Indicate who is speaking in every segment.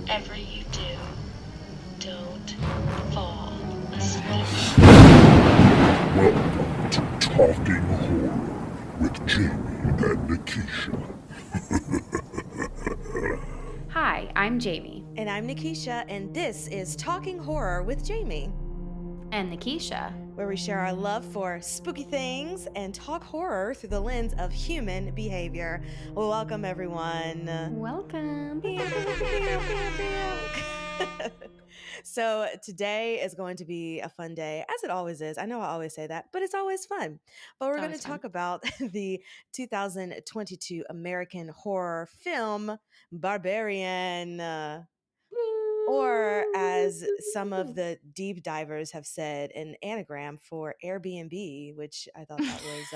Speaker 1: whatever you do, don't fall asleep.
Speaker 2: Welcome to Talking Horror with Jamie and Nikisha.
Speaker 3: Hi, I'm Jamie.
Speaker 4: And I'm Nikisha, and this is Talking Horror with Jamie,
Speaker 3: And Nikisha.
Speaker 4: where we share our love for spooky things and talk horror through the lens of human behavior. Well, welcome, everyone.
Speaker 3: Welcome.
Speaker 4: So today is going to be a fun day, as it always is. I know I always say that, but it's always fun. But we're going to talk about the 2022 American horror film Barbarian. Or as some of the deep divers have said, an anagram for Airbnb, which I thought that was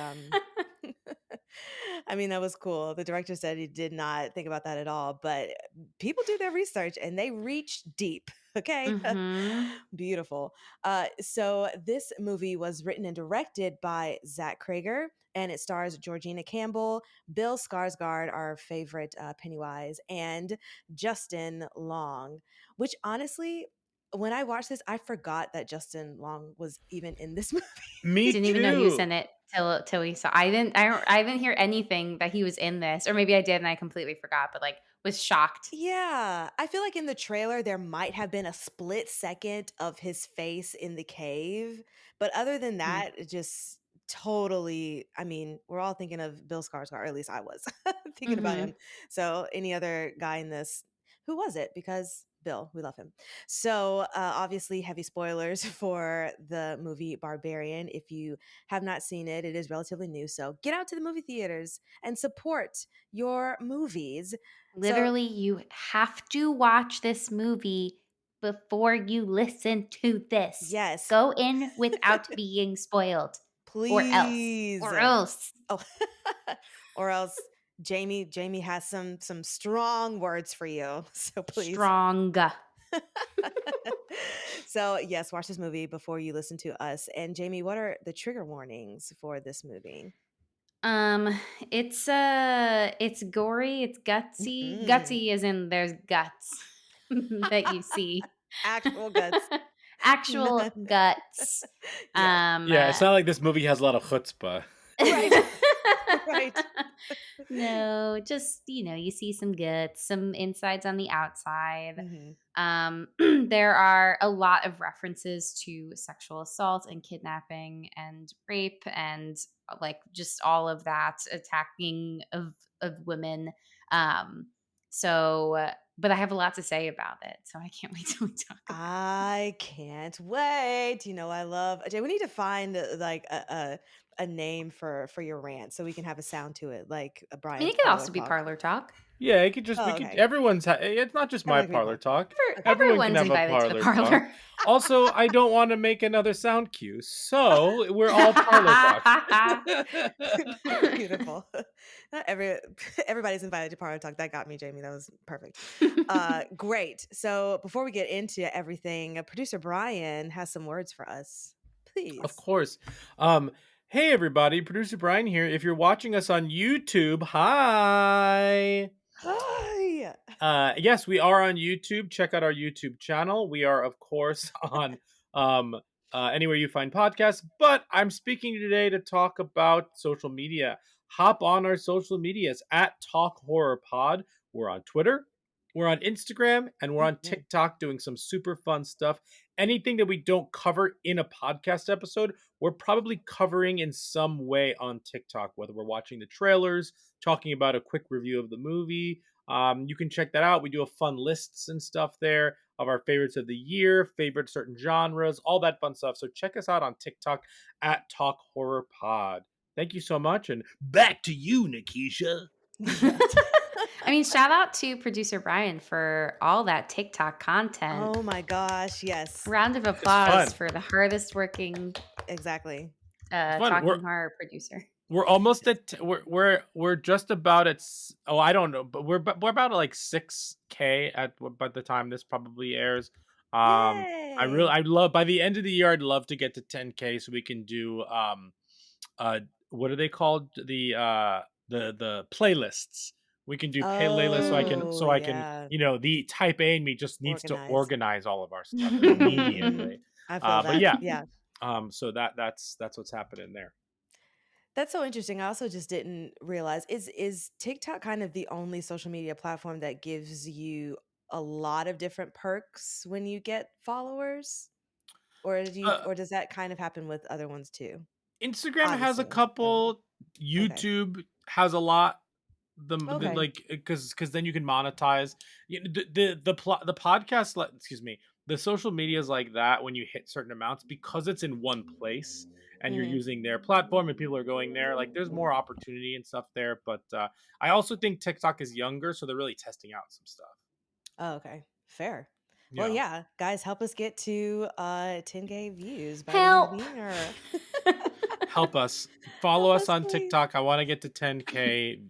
Speaker 4: I mean, that was cool. The director said he did not think about that at all, but people do their research and they reach deep. Okay. Beautiful. So this movie was written and directed by Zach Krager, and it stars Georgina Campbell, Bill Skarsgård, our favorite Pennywise, and Justin Long, which honestly, when I watched this, I forgot that Justin Long was even in this movie.
Speaker 3: Me didn't even know he was in it till we saw. I didn't hear anything that he was in this, or maybe I did and I completely forgot. But was shocked.
Speaker 4: Yeah, I feel like in the trailer there might have been a split second of his face in the cave, but other than that, it just totally. I mean, we're all thinking of Bill Skarsgård, or at least I was thinking about him. So, any other guy in this? Who was it? Because Bill, we love him. So, obviously, heavy spoilers for the movie Barbarian. If you have not seen it, it is relatively new. So, get out to the movie theaters and support your movies.
Speaker 3: Literally, you have to watch this movie before you listen to this.
Speaker 4: Yes.
Speaker 3: Go in without being spoiled.
Speaker 4: Please.
Speaker 3: Or else.
Speaker 4: Oh. Or else Jamie has some strong words for you. So please.
Speaker 3: Strong.
Speaker 4: So yes, watch this movie before you listen to us. And Jamie, what are the trigger warnings for this movie?
Speaker 3: It's gory, it's gutsy. Gutsy as in there's guts that you see.
Speaker 4: Actual guts.
Speaker 3: Actual guts.
Speaker 4: Yes.
Speaker 5: Yeah, it's not like this movie has a lot of chutzpah.
Speaker 4: Right. Right.
Speaker 3: No, just you see some guts, some insides on the outside. There are a lot of references to sexual assault and kidnapping and rape and just all of that attacking of women. But I have a lot to say about it, so I can't wait till we talk about it.
Speaker 4: I can't wait. I love Jay. We need to find a name for your rant so we can have a sound to it, like a Brian.
Speaker 3: It could also be parlor talk.
Speaker 5: Yeah, it could just everyone's. It's not just my parlor talk.
Speaker 3: Everyone's invited to the parlor.
Speaker 5: Talk. Also, I don't want to make another sound cue, so we're all parlor talk.
Speaker 4: Beautiful. Not everybody's invited to parlor talk. That got me, Jamie. That was perfect. Great. So before we get into everything, producer Brian has some words for us. Please.
Speaker 5: Of course. Hey everybody, producer Brian here. If you're watching us on YouTube, hi.
Speaker 4: Hi.
Speaker 5: Yes, we are on YouTube. Check out our YouTube channel. We are, of course, on anywhere you find podcasts. But I'm speaking today to talk about social media. Hop on our social medias at Talk Horror Pod. We're on Twitter, we're on Instagram, and we're on TikTok doing some super fun stuff. Anything that we don't cover in a podcast episode, we're probably covering in some way on TikTok, whether we're watching the trailers, talking about a quick review of the movie. You can check that out. We do a fun lists and stuff there of our favorites of the year, favorite certain genres, all that fun stuff. So check us out on TikTok at Talk Horror Pod. Thank you so much, and back to you, Nikisha.
Speaker 3: I mean, shout out to producer Brian for all that TikTok content.
Speaker 4: Oh my gosh, yes.
Speaker 3: Round of applause for the hardest working
Speaker 4: talking
Speaker 3: horror producer.
Speaker 5: We're almost at we're just about at I don't know, but we're about at like 6K by the time this probably airs. I'd love by the end of the year I'd love to get to 10K so we can do what are they called, the playlists We can do pay Layla
Speaker 4: Oh,
Speaker 5: so I can,
Speaker 4: yeah.
Speaker 5: the type A in me just needs to
Speaker 4: Organize.
Speaker 5: organize all of our stuff
Speaker 4: Mhm.
Speaker 5: immediately.
Speaker 4: I feel
Speaker 5: But
Speaker 4: that.
Speaker 5: yeah,
Speaker 4: Yeah.
Speaker 5: so that's what's happening there.
Speaker 4: That's so interesting. I also just didn't realize is TikTok kind of the only social media platform that gives you a lot of different perks when you get followers?
Speaker 5: Uh,
Speaker 4: Or does that kind of happen with other ones too?
Speaker 5: Instagram has a
Speaker 4: Obviously. Everyone.
Speaker 5: couple.
Speaker 4: Okay.
Speaker 5: YouTube has a lot. The
Speaker 4: Okay.
Speaker 5: like because then you can monetize. The podcast. Excuse me. The social medias like that when you hit certain amounts because it's in one place and you're
Speaker 4: Mhm.
Speaker 5: using their platform and people are going there. Like there's more opportunity and stuff there. But I also think TikTok is younger, so they're really testing out some stuff.
Speaker 4: Oh, okay. Fair. Well,
Speaker 5: Yeah.
Speaker 4: yeah, guys, help us get to 10K views by the end of the
Speaker 3: Help.
Speaker 4: year.
Speaker 5: Help us. Follow
Speaker 4: Help
Speaker 5: us
Speaker 4: us,
Speaker 5: on
Speaker 4: please.
Speaker 5: TikTok. I want to get to 10K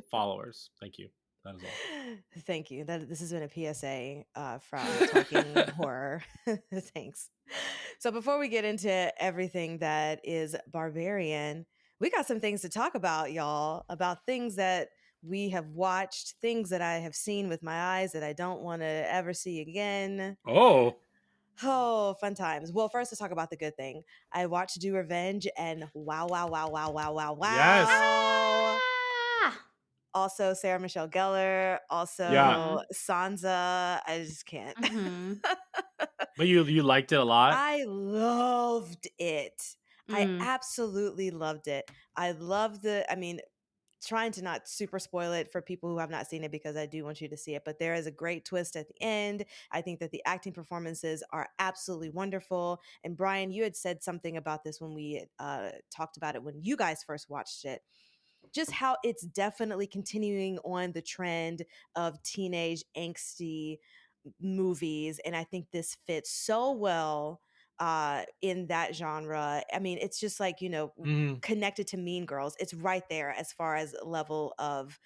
Speaker 5: followers. Thank you. That is all.
Speaker 4: Thank you. This has been a PSA from Talking Horror. Thanks. So before we get into everything that is Barbarian, we got some things to talk about, y'all. About things that we have watched, things that I have seen with my eyes that I don't want to ever see again.
Speaker 5: Oh,
Speaker 4: Oh, fun times. Well, first let's talk about the good thing. I watched Do Revenge and wow, wow, wow, wow, wow, wow,
Speaker 5: yes.
Speaker 4: wow.
Speaker 3: Ah!
Speaker 4: Also Sarah Michelle Gellar,
Speaker 5: Yeah.
Speaker 4: also Sansa. I just can't.
Speaker 3: Mhm.
Speaker 5: But you liked it a lot?
Speaker 4: I loved it. I
Speaker 3: Mm.
Speaker 4: absolutely loved it. I love I mean, trying to not super spoil it for people who have not seen it because I do want you to see it, but there is a great twist at the end. I think that the acting performances are absolutely wonderful. And Brian, you had said something about this when we talked about it when you guys first watched it. Just how it's definitely continuing on the trend of teenage angsty movies, and I think this fits so well in that genre. I mean, it's just like,
Speaker 5: Mhm.
Speaker 4: connected to Mean Girls. It's right there as far as level of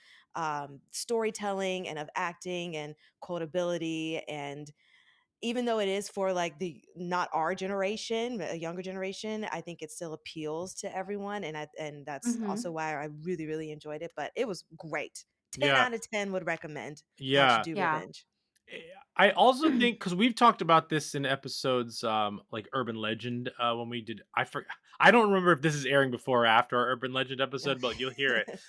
Speaker 4: storytelling and of acting and quotability. And even though it is for like the not our generation, but a younger generation, I think it still appeals to everyone, and that's also
Speaker 3: Mhm.
Speaker 4: why I really really enjoyed it. But it was great. 10
Speaker 5: Yeah.
Speaker 4: out of 10 would recommend. Watch
Speaker 5: Yeah.
Speaker 4: Do
Speaker 3: Yeah.
Speaker 4: Revenge.
Speaker 5: Eh, I also think because we've talked about this in episodes like Urban Legend when we did I don't remember if this is airing before or after our Urban Legend episode, but you'll hear it.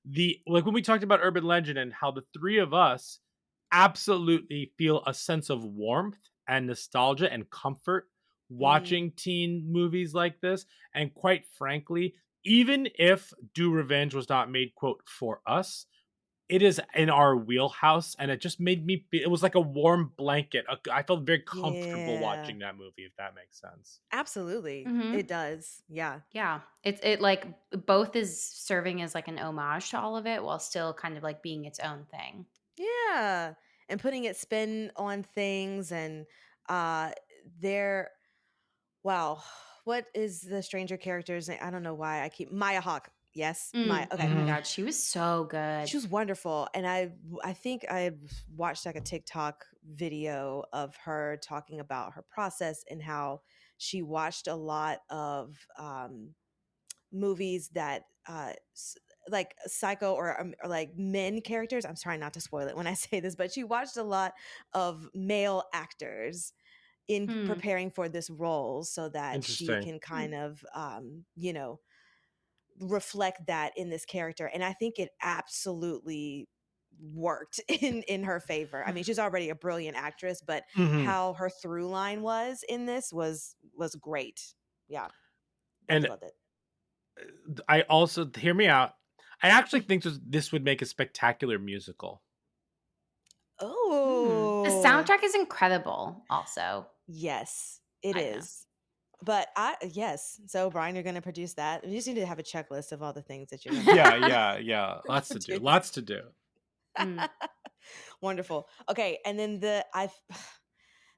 Speaker 5: The like when we talked about Urban Legend and how the three of us absolutely feel a sense of warmth and nostalgia and comfort
Speaker 4: Mm,
Speaker 5: watching teen movies like this. And quite frankly, even if Do Revenge was not made, quote, for us, it is in our wheelhouse, and it just made me it was like a warm blanket. I felt very comfortable
Speaker 4: yeah,
Speaker 5: watching that movie, if that makes sense.
Speaker 4: absolutely.
Speaker 3: Mhm.
Speaker 4: It does. Yeah.
Speaker 3: Yeah. It like both is serving as like an homage to all of it while still kind of like being its own thing.
Speaker 4: Yeah. And putting its spin on things and uh there wow. What is the stranger character's name? I don't know why I keep Maya Hawk. Yes, Maya.
Speaker 3: Mm.
Speaker 4: Okay.
Speaker 3: Oh my
Speaker 5: Mhm.
Speaker 3: god, she was so good.
Speaker 4: She was wonderful, and I think I watched like a TikTok video of her talking about her process and how she watched a lot of movies that like psycho or like men characters. I'm trying not to spoil it when I say this, but she watched a lot of male actors in
Speaker 3: Mm.
Speaker 4: preparing for this role so that she
Speaker 5: Interesting.
Speaker 4: can kind of reflect that in this character, and I think it absolutely worked in her favor. I mean, she's already a brilliant actress, but
Speaker 5: Mhm.
Speaker 4: how her through line was in this was great. Yeah,
Speaker 5: And
Speaker 4: loved it.
Speaker 5: I also hear me out. I actually think this would make a spectacular musical.
Speaker 3: Mm. The
Speaker 4: Oh,
Speaker 3: soundtrack is incredible also.
Speaker 4: yes, it
Speaker 3: I know.
Speaker 4: is. But yes. So Brian, you're going to produce that. You just need to have a checklist of all the things that you're going
Speaker 5: Yeah,
Speaker 4: to
Speaker 5: yeah, yeah. Lots to do.
Speaker 4: produce.
Speaker 5: Lots to do.
Speaker 3: Mm.
Speaker 4: Wonderful. Okay, and then the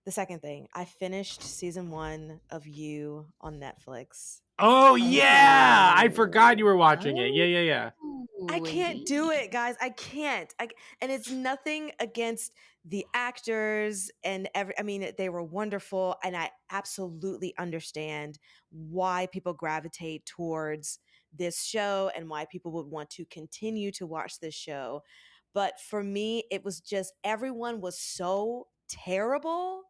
Speaker 4: second thing, I finished season 1 of You on Netflix.
Speaker 5: Oh yeah, I forgot you
Speaker 3: Oh.
Speaker 5: were watching it. Yeah,
Speaker 3: Oh.
Speaker 5: yeah, yeah.
Speaker 4: I can't do
Speaker 3: Indeed.
Speaker 4: it, guys. I can't. And it's nothing against the actors and I mean, they were wonderful, and I absolutely understand why people gravitate towards this show and why people would want to continue to watch this show. But for me, it was just everyone was so terrible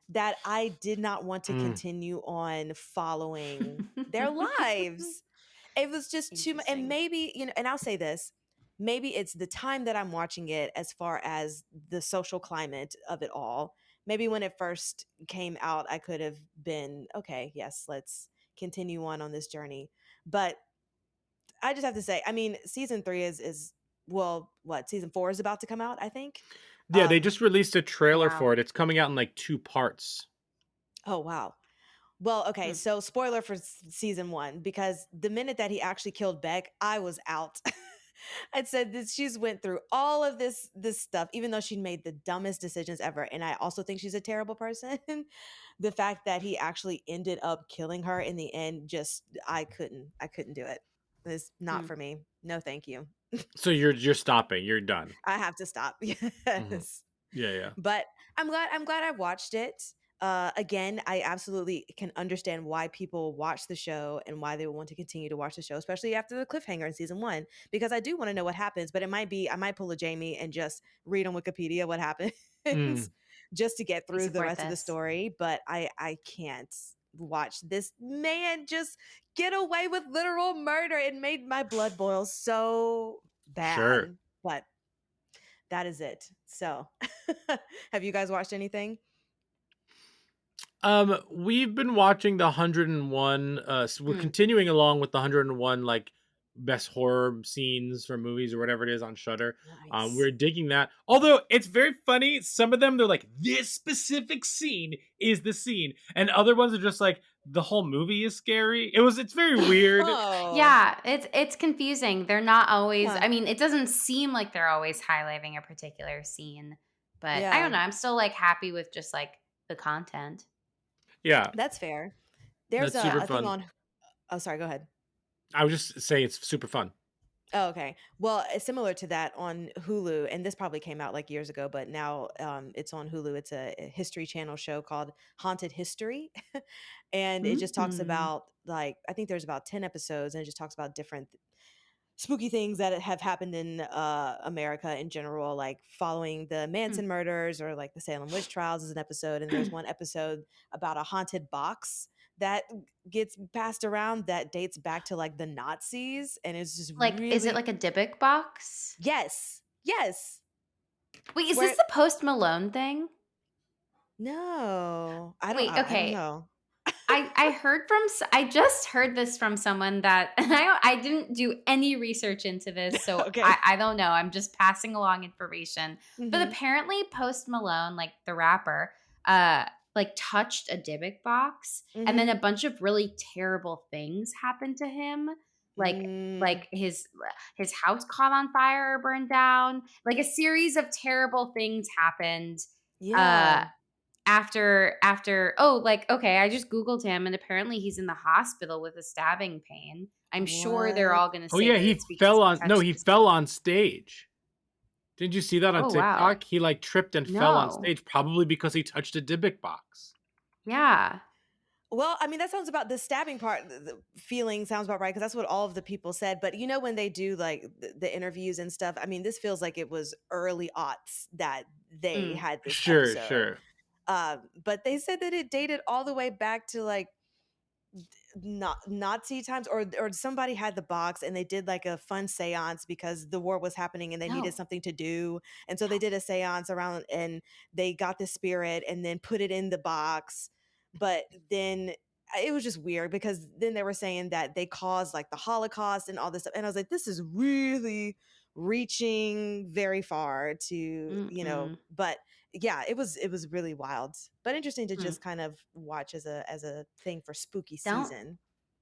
Speaker 4: that I did not want to
Speaker 5: Mm.
Speaker 4: continue on following their lives. It was just too much. And
Speaker 3: Interesting.
Speaker 4: maybe, and I'll say this, maybe it's the time that I'm watching it as far as the social climate of it all. Maybe when it first came out, I could have been, okay, yes, let's continue on this journey. But I just have to say, I mean, season 3 is well, what, season 4 is about to come out, I think.
Speaker 5: Yeah, they just released a trailer
Speaker 3: Yeah.
Speaker 5: for it. It's coming out in like 2 parts.
Speaker 4: Oh, wow. Well, okay, so spoiler for season 1, because the minute that he actually killed Beck, I was out. I said that she's went through all of this stuff, even though she made the dumbest decisions ever, and I also think she's a terrible person. The fact that he actually ended up killing her in the end, just I couldn't do it. It's not for me. No, thank you.
Speaker 5: So you're stopping. You're done.
Speaker 4: I have to stop. Yes.
Speaker 5: Yeah.
Speaker 4: But I'm glad I watched it. Again, I absolutely can understand why people watch the show and why they would want to continue to watch the show, especially after the cliffhanger in season 1, because I do want to know what happens. But I might pull a Jamie and just read on Wikipedia what happens
Speaker 5: Mm.
Speaker 4: just to get
Speaker 3: We
Speaker 4: through the
Speaker 3: support
Speaker 4: rest of the
Speaker 3: this.
Speaker 4: story. But I can't watch this man just get away with literal murder. It made my blood boil so bad.
Speaker 5: Sure.
Speaker 4: But that is it. So, have you guys watched anything?
Speaker 5: We've been watching the 101. So we're continuing along with the 101 like best horror scenes for movies or whatever it is on Shudder.
Speaker 4: Nice.
Speaker 5: We're digging that. Although it's very funny. Some of them they're like this specific scene is the scene, and other ones are just like the whole movie is scary. It's very weird.
Speaker 4: Oh.
Speaker 3: Yeah, it's confusing. They're not always.
Speaker 4: Huh.
Speaker 3: I mean, it doesn't seem like they're always highlighting a particular scene, but I
Speaker 4: Yeah.
Speaker 3: don't know. I'm still like happy with just like the content.
Speaker 5: Yeah,
Speaker 4: That's fair. There's
Speaker 5: that's super
Speaker 4: a thing
Speaker 5: fun.
Speaker 4: on. Oh, sorry. Go ahead.
Speaker 5: I was just saying it's super fun.
Speaker 4: Oh, okay. Well, it's similar to that on Hulu, and this probably came out like years ago, but now it's on Hulu. It's a History Channel show called Haunted History, and it just talks about like I think there's about 10 episodes, and it just talks about different spooky things that have happened in America in general, like following the Manson murders or like the Salem witch trials is an episode. And there's one episode about a haunted box that gets passed around that dates back to like the Nazis. And it's just
Speaker 3: Like,
Speaker 4: really.
Speaker 3: is it like a Dybbuk box?
Speaker 4: Yes. Yes.
Speaker 3: Wait, is
Speaker 4: Where-
Speaker 3: this the Post Malone thing?
Speaker 4: No. I don't,
Speaker 3: Wait,
Speaker 4: I don't
Speaker 3: okay.
Speaker 4: know.
Speaker 3: I just heard this from someone that and I didn't do any research into this, so
Speaker 4: Okay.
Speaker 3: I don't know. I'm just passing along information. But
Speaker 4: Mhm.
Speaker 3: apparently Post Malone, like the rapper, like touched a Dybbuk box and then a bunch of really terrible things happened to him. Like his house caught on fire or burned down. Like a series of terrible things happened.
Speaker 4: Yeah.
Speaker 3: After okay, I just googled him and apparently he's in the hospital with a stabbing pain. I'm sure they're
Speaker 4: What?
Speaker 3: all going to
Speaker 5: Oh
Speaker 3: say
Speaker 5: yeah,
Speaker 3: that
Speaker 5: he
Speaker 3: it's because
Speaker 5: fell
Speaker 3: he
Speaker 5: on. No,
Speaker 3: touched
Speaker 5: he
Speaker 3: his-
Speaker 5: fell on stage. Didn't you see that on
Speaker 3: Oh,
Speaker 5: TikTok?
Speaker 3: wow.
Speaker 5: He like tripped and fell on
Speaker 3: No.
Speaker 5: stage, probably because he touched a Dybbuk box.
Speaker 3: Yeah.
Speaker 4: Well, I mean, that sounds about the stabbing part. The feeling sounds about right because that's what all of the people said. But you know, when they do like the interviews and stuff, I mean, this feels like it was early aughts that they had this episode.
Speaker 5: Sure.
Speaker 4: But they said that it dated all the way back to like Nazi times, or somebody had the box and they did like a fun seance because the war was happening and they needed something to do, and so they did a seance around and they got the spirit and then put it in the box. But then it was just weird because then they were saying that they caused like the Holocaust and all this stuff, and I was like, this is really reaching very far to but yeah, it was really wild, but interesting to just kind of watch as a thing for spooky
Speaker 3: Don't
Speaker 4: season.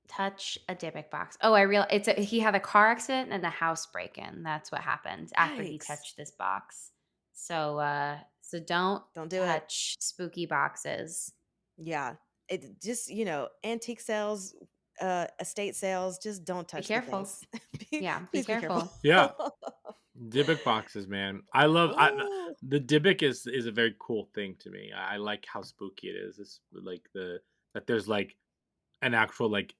Speaker 3: touch a Dybbuk box. Oh, I realized he had a car accident and a house break-in. That's what happened after he
Speaker 4: Yikes.
Speaker 3: touched this box. So don't
Speaker 4: do it.
Speaker 3: touch spooky boxes.
Speaker 4: Yeah, it just antique sales, estate sales, just don't touch
Speaker 3: Be careful.
Speaker 4: the things.
Speaker 3: Yeah, be
Speaker 4: Please
Speaker 3: careful.
Speaker 5: Yeah. Dybbuk boxes, man. I love
Speaker 4: Ooh.
Speaker 5: the Dybbuk is a very cool thing to me. I like how spooky it is. It's like that there's like an actual like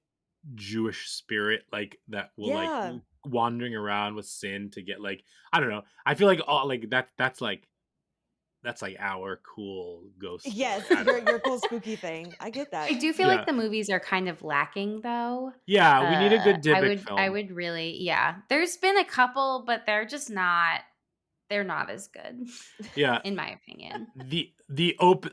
Speaker 5: Jewish spirit, like that will like
Speaker 4: Yeah.
Speaker 5: wandering around with sin to get like, I don't know. I feel like all like that's like our cool ghost story.
Speaker 4: Yes,
Speaker 5: I don't know.
Speaker 4: your cool spooky thing. I get
Speaker 3: I
Speaker 4: that.
Speaker 3: do feel
Speaker 5: Yeah.
Speaker 3: like the movies are kind of lacking though.
Speaker 5: Yeah, we need a good
Speaker 3: I
Speaker 5: Dybbuk
Speaker 3: I
Speaker 5: film.
Speaker 3: would really, yeah. There's been a couple, but they're not as good,
Speaker 5: Yeah.
Speaker 3: in my opinion.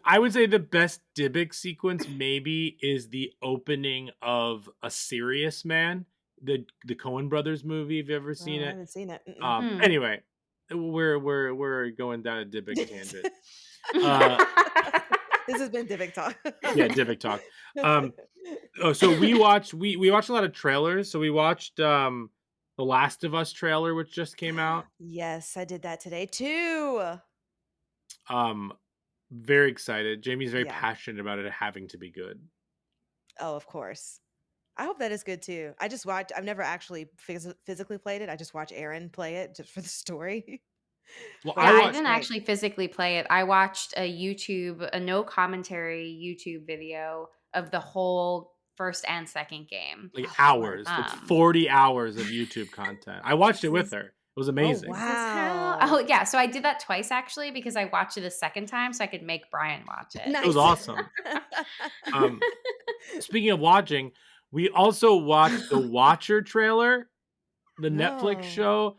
Speaker 5: I would say the best Dybbuk sequence maybe is the opening of A Serious Man, the Coen Brothers movie. Have you ever seen
Speaker 4: Oh, I
Speaker 5: it?
Speaker 4: haven't seen it. Mm-mm.
Speaker 3: Hmm.
Speaker 5: Anyway, we're going down a Dybbuk tangent. Uh
Speaker 4: This has been Dybbuk Talk.
Speaker 5: yeah, Dybbuk talk. So we watched a lot of trailers. So we watched the Last of Us trailer, which just came out.
Speaker 4: Yes, I did that today too.
Speaker 5: Um very excited. Jamie's very
Speaker 4: Yeah.
Speaker 5: passionate about it having to be good.
Speaker 4: Oh, of course. I hope that is good too. I've never actually physically played it. I just watch Aaron play it just for the story.
Speaker 5: Well,
Speaker 4: But
Speaker 3: Yeah,
Speaker 5: I
Speaker 3: I
Speaker 4: it looks
Speaker 5: watched
Speaker 3: didn't
Speaker 4: great.
Speaker 3: actually physically play it. I watched a no commentary YouTube video of the whole first and second game.
Speaker 5: like
Speaker 4: Oh, fun.
Speaker 5: hours, like 40 hours of YouTube content. I watched it
Speaker 4: This
Speaker 5: with
Speaker 4: is
Speaker 5: her. It was
Speaker 4: Oh,
Speaker 5: amazing.
Speaker 3: This is how.
Speaker 4: wow.
Speaker 3: Oh yeah, so I did that twice actually because I watched it a second time so I could make Brian watch it.
Speaker 5: It was
Speaker 4: Nice.
Speaker 5: awesome. Speaking of watching, we also watched the Watcher trailer, the Netflix
Speaker 4: No.
Speaker 5: show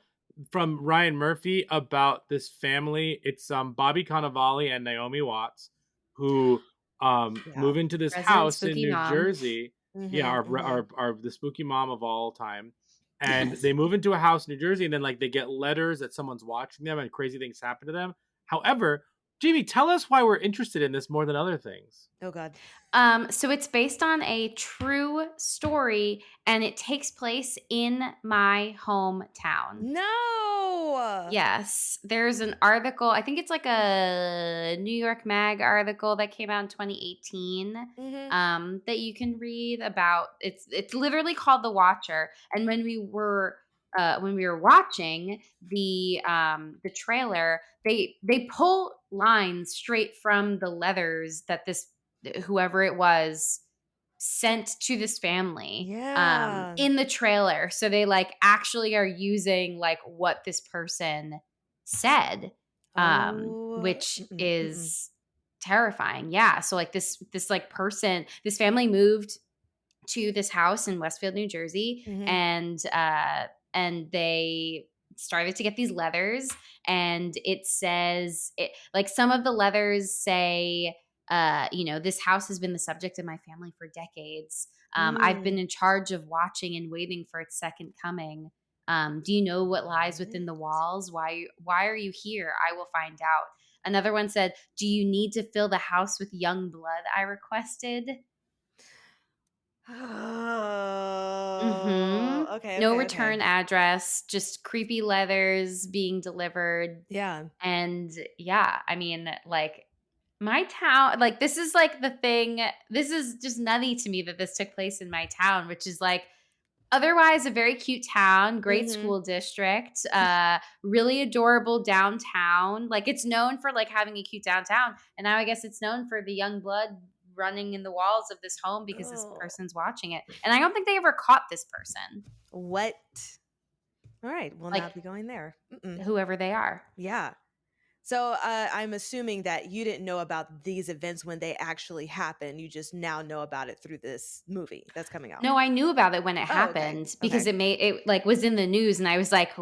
Speaker 5: from Ryan Murphy about this family. It's Bobby Cannavale and Naomi Watts who
Speaker 4: Yeah.
Speaker 5: move into this
Speaker 3: Resident
Speaker 5: house in
Speaker 3: spooky
Speaker 5: New
Speaker 3: mom.
Speaker 5: Jersey. Yeah,
Speaker 4: Mhm.
Speaker 5: our the spooky mom of all time. And they move into a house in New Jersey, and then like they get letters that someone's watching them and crazy things happen to them. However, Jamie, tell us why we're interested in this more than other things.
Speaker 4: Oh God.
Speaker 3: So it's based on a true story and it takes place in my hometown.
Speaker 4: No.
Speaker 3: Yes, there's an article. I think it's like a New York Mag article that came out in 2018
Speaker 4: Mhm.
Speaker 3: that you can read about. It's literally called The Watcher. And when we were watching the trailer, they pull lines straight from the letters that this whoever it was sent to this family
Speaker 4: Yeah.
Speaker 3: in the trailer, so they like actually are using like what this person said,
Speaker 4: Oh.
Speaker 3: which
Speaker 4: Mm-mm. Mm-mm.
Speaker 3: is terrifying. Yeah, so like this like person, this family moved to this house in Westfield, New Jersey,
Speaker 4: Mhm.
Speaker 3: and they started to get these letters, and it says it like some of the letters say, this house has been the subject of my family for decades. I've been
Speaker 4: Mm.
Speaker 3: in charge of watching and waiting for its second coming. Do you know what lies within the
Speaker 4: What?
Speaker 3: walls? Why are you here? I will find out. Another one said, "Do you need to fill the house with young blood?" I requested.
Speaker 4: Oh.
Speaker 3: Mhm.
Speaker 4: Okay.
Speaker 3: No
Speaker 4: Okay.
Speaker 3: return
Speaker 4: Okay.
Speaker 3: address, just creepy letters being delivered.
Speaker 4: Yeah.
Speaker 3: And yeah, I mean, like my town, like this is like the thing. This is just nutty to me that this took place in my town, which is like otherwise a very cute town, great
Speaker 4: Mhm.
Speaker 3: school district, really adorable downtown. Like it's known for like having a cute downtown, and now I guess it's known for the young blood running in the walls of this home because this
Speaker 4: Oh.
Speaker 3: person's watching it. And I don't think they ever caught this person,
Speaker 4: What? All right. We'll
Speaker 3: like
Speaker 4: not be going there. Mm-mm.
Speaker 3: whoever they are.
Speaker 4: Yeah. So I'm assuming that you didn't know about these events when they actually happened. You just now know about it through this movie that's coming out.
Speaker 3: No, I knew about it when it
Speaker 4: Oh, okay.
Speaker 3: happened because
Speaker 4: Okay.
Speaker 3: it like was in the news, and I was like,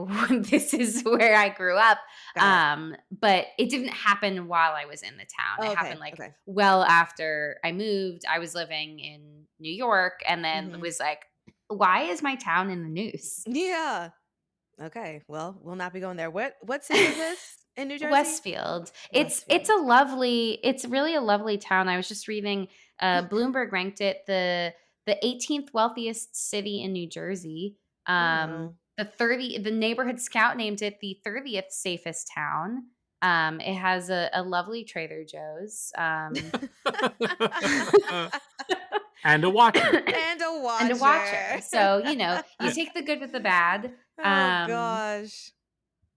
Speaker 3: this is where I grew up.
Speaker 4: Got it.
Speaker 3: But it didn't happen while I was in the town. It
Speaker 4: Oh,
Speaker 3: happened
Speaker 4: okay.
Speaker 3: like
Speaker 4: Okay.
Speaker 3: well after I moved. I was living in New York, and then
Speaker 4: Mhm.
Speaker 3: was like, why is my town in the news?
Speaker 4: Yeah. Okay. Well, we'll not be going there. What city is this in New Jersey?
Speaker 3: Westfield. It's
Speaker 4: Westfield.
Speaker 3: it's really a lovely town. I was just reading Bloomberg ranked it the 18th wealthiest city in New Jersey.
Speaker 4: Oh.
Speaker 3: The neighborhood scout named it the 30th safest town. It has a lovely Trader Joe's.
Speaker 5: And a Watcher.
Speaker 4: And a watcher.
Speaker 3: And a watcher. So, you take the good with the bad.
Speaker 4: Oh gosh.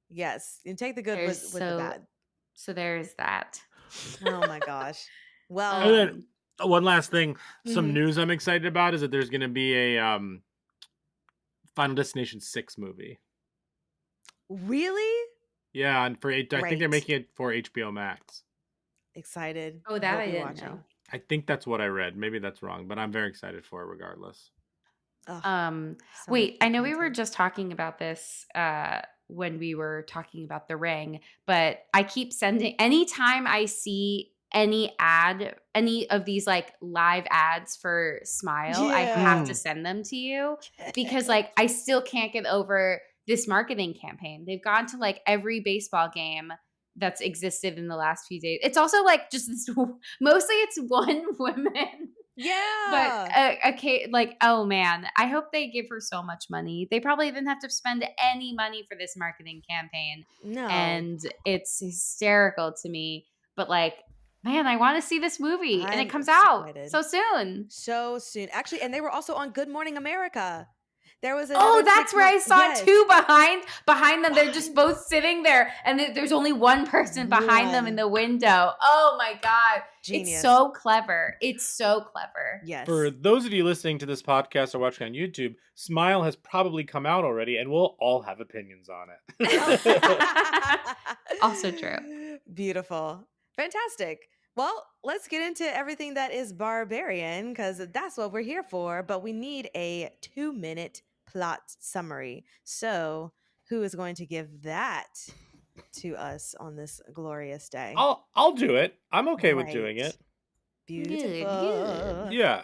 Speaker 4: Yes. You take the good
Speaker 3: There's
Speaker 4: with the bad.
Speaker 3: so there's that.
Speaker 4: Oh my gosh. Well,
Speaker 5: And then One last thing, some
Speaker 4: Mhm.
Speaker 5: news I'm excited about is that there's going to be a Final Destination 6 movie.
Speaker 4: Really?
Speaker 5: Yeah, and I think they're
Speaker 4: Great.
Speaker 5: making it for HBO Max.
Speaker 4: Excited.
Speaker 3: Oh, that
Speaker 4: Will
Speaker 3: I
Speaker 4: be
Speaker 3: didn't
Speaker 4: watching.
Speaker 3: know.
Speaker 5: I think that's what I read. Maybe that's wrong, but I'm very excited for it regardless.
Speaker 4: Ugh,
Speaker 3: Wait, I know we were
Speaker 4: content.
Speaker 3: just talking about this when we were talking about The Ring, but I keep sending anytime I see any of these like live ads for Smile, I have to
Speaker 5: Mm.
Speaker 3: send them to you because like I still can't get over this marketing campaign. They've gone to like every baseball game that's existed in the last few days. It's also like just this mostly it's one woman. But
Speaker 4: Yeah.
Speaker 3: okay, like, oh man, I hope they give her so much money. They probably didn't have to spend any money for this marketing campaign,
Speaker 4: No.
Speaker 3: and it's hysterical to me. But like, man, I want to see this movie, and it
Speaker 4: I'm
Speaker 3: comes out
Speaker 4: excited.
Speaker 3: so soon.
Speaker 4: So soon. Actually, and they were also on Good Morning America. There was
Speaker 3: Oh,
Speaker 4: another
Speaker 3: that's where I
Speaker 4: TikTok.
Speaker 3: saw
Speaker 4: Yes.
Speaker 3: two behind them. They're just
Speaker 4: Behind
Speaker 3: both sitting there, and there's only one person behind them in
Speaker 4: one.
Speaker 3: the window. Oh my god, it's
Speaker 4: Genius.
Speaker 3: so clever. It's so clever.
Speaker 4: Yes.
Speaker 5: For those of you listening to this podcast or watching on YouTube, Smile has probably come out already, and we'll all have opinions on it.
Speaker 3: Also true.
Speaker 4: Beautiful. Fantastic. Well, let's get into everything that is Barbarian because that's what we're here for. But we need a 2-minute plot summary. So, who is going to give that to us on this glorious day?
Speaker 5: I'll do it. I'm okay with doing
Speaker 4: Great.
Speaker 5: it.
Speaker 4: Beautiful.
Speaker 5: Yeah.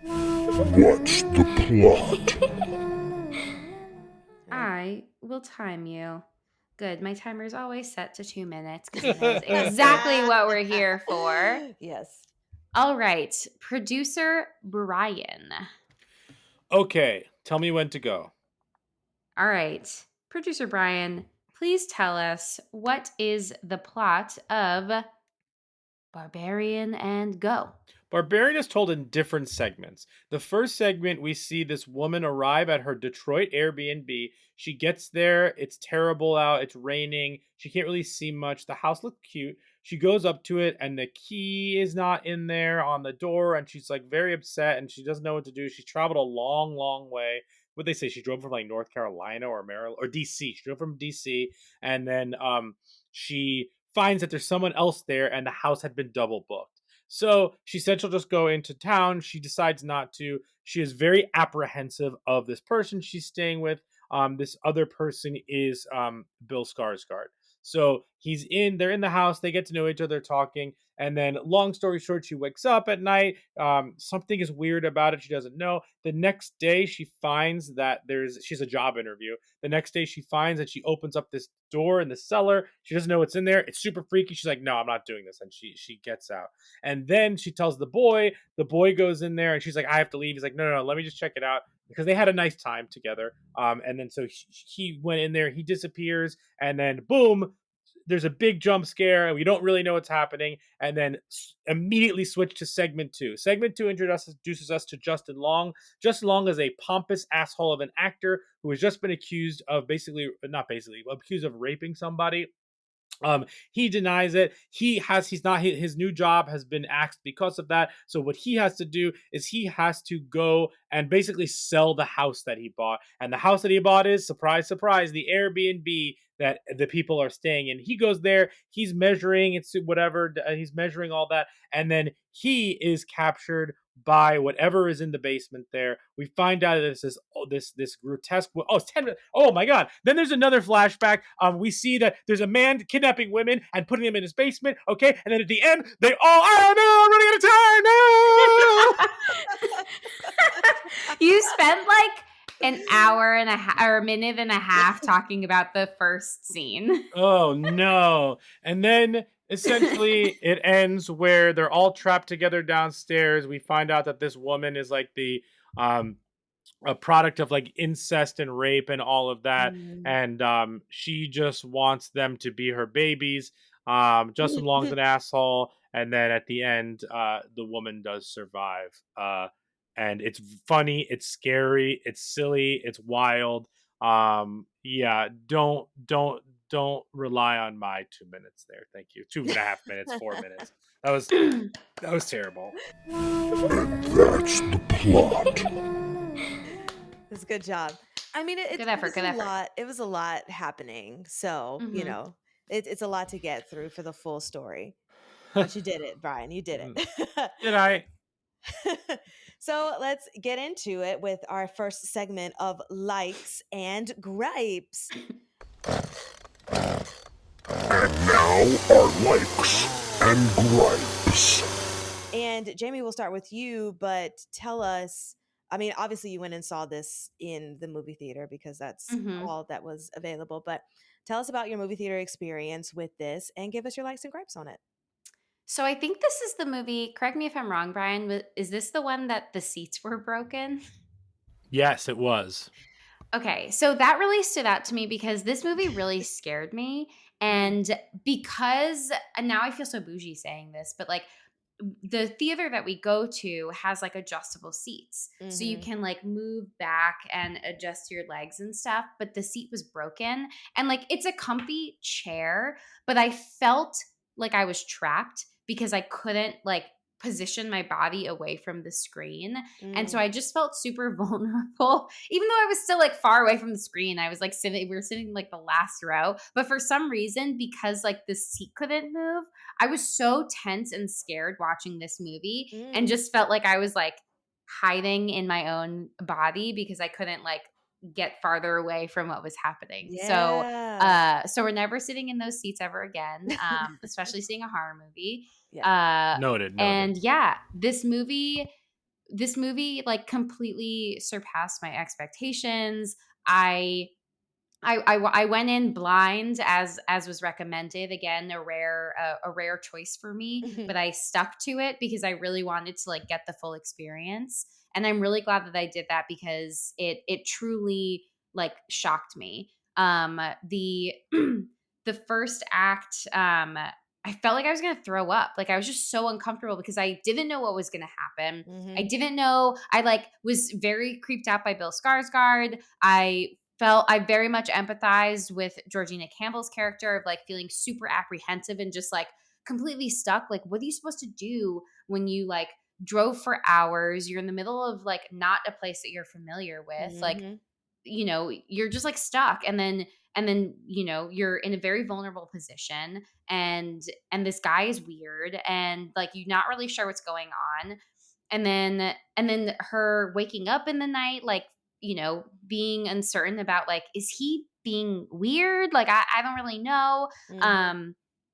Speaker 2: What's the plot?
Speaker 3: I will time you. Good. My timer is always set to 2 minutes because it knows exactly what we're here for.
Speaker 4: Yes.
Speaker 3: All right. Producer Brian.
Speaker 5: Okay, tell me when to go.
Speaker 3: All right. Producer Brian, please tell us what is the plot of Barbarian and Go?
Speaker 5: Barbarian is told in different segments. The first segment, we see this woman arrive at her Detroit Airbnb. She gets there. It's terrible out. It's raining. She can't really see much. The house looks cute. She goes up to it, and the key is not in there on the door. And she's like very upset, and she doesn't know what to do. She's traveled a long, long way. What they say? She drove from like North Carolina or Maryland or DC. She drove from DC, and then she finds that there's someone else there, and the house had been double booked. So she said she'll just go into town. She decides not to. She is very apprehensive of this person she's staying with. This other person is Bill Skarsgård. So they're in the house, they get to know each other talking, and then long story short, she wakes up at night. Something is weird about it. She doesn't know. The next day, she finds that she's a job interview. The next day, she finds that she opens up this door in the cellar. She doesn't know what's in there. It's super freaky. She's like, no, I'm not doing this. And she gets out. And then she tells the boy goes in there and she's like, I have to leave. He's like, no, let me just check it out because they had a nice time together. And then so he went in there, he disappears, and then boom, there's a big jump scare and we don't really know what's happening. And then immediately switch to segment 2. Segment 2 introduces us to Justin Long. Justin Long is a pompous asshole of an actor who has just been accused of accused of raping somebody. He denies it. He's not, his new job has been axed because of that. So what he has to do is he has to go and basically sell the house that he bought. And the house that he bought is, surprise, surprise, the Airbnb that the people are staying in. He goes there, he's measuring, he's measuring all that, and then he is captured by whatever is in the basement there. We find out that this grotesque. Oh, it's 10 minutes. Oh my god! Then there's another flashback. We see that there's a man kidnapping women and putting them in his basement. Okay, and then at the end, they all. Oh no! I'm running out of time. No.
Speaker 3: You spent like an hour and a half or a minute and a half talking about the first scene.
Speaker 5: Oh no! And then essentially it ends where they're all trapped together downstairs. We find out that this woman is like a product of like incest and rape and all of that, and she just wants them to be her babies. Justin Long's an asshole, and then at the end the woman does survive, and it's funny, it's scary, it's silly, it's wild. Yeah, don't don't rely on my 2 minutes there. Thank you. 2.5 minutes, 4 minutes. That was terrible.
Speaker 2: And that's the plot.
Speaker 4: That's a good job. I mean,
Speaker 3: Good effort. Good effort.
Speaker 4: lot. It was a lot happening. So, you
Speaker 3: Mhm.
Speaker 4: know, it's a lot to get through for the full story. But you did it, Brian. You did it.
Speaker 5: Did I?
Speaker 4: So let's get into it with our first segment of likes and gripes.
Speaker 2: And now our likes and gripes.
Speaker 4: And Jamie, we'll start with you, but tell us, I mean, obviously you went and saw this in the movie theater because that's
Speaker 3: Mhm.
Speaker 4: all that was available, but tell us about your movie theater experience with this and give us your likes and gripes on it.
Speaker 3: So I think this is the movie, correct me if I'm wrong, Brian, but is this the one that the seats were broken?
Speaker 5: Yes, it was.
Speaker 3: Okay, so that really stood out to me because this movie really scared me. And because, and now I feel so bougie saying this, but like the theater that we go to has like adjustable seats. So you can like move back and adjust your legs and stuff, but the seat was broken. And like it's a comfy chair, but I felt like I was trapped because I couldn't like position my body away from the screen. And so I just felt super vulnerable, even though I was still like far away from the screen. I was like we were sitting in like the last row. But for some reason, because like the seat couldn't move, I was so tense and scared watching this movie and just felt like I was like hiding in my own body because I couldn't like get farther away from what was happening.
Speaker 4: Yeah.
Speaker 3: So we're never sitting in those seats ever again, especially seeing a horror movie.
Speaker 5: Noted.
Speaker 3: And yeah, this movie like completely surpassed my expectations. I went in blind as was recommended. Again, a rare choice for me, but I stuck to it because I really wanted to like get the full experience. And I'm really glad that I did that because it truly like shocked me. The the first act, I felt like I was gonna throw up. Like I was just so uncomfortable because I didn't know what was gonna happen. I didn't know. I like was very creeped out by Bill Skarsgård. I very much empathized with Georgina Campbell's character of like feeling super apprehensive and just like completely stuck. Like, what are you supposed to do when you like drove for hours? You're in the middle of like not a place that you're familiar with. Like, you know, you're just like stuck. And then, you know, you're in a very vulnerable position and this guy is weird and like you're not really sure what's going on. And then her waking up in the night, like, you know, being uncertain about like, is he being weird? Like, I don't really know.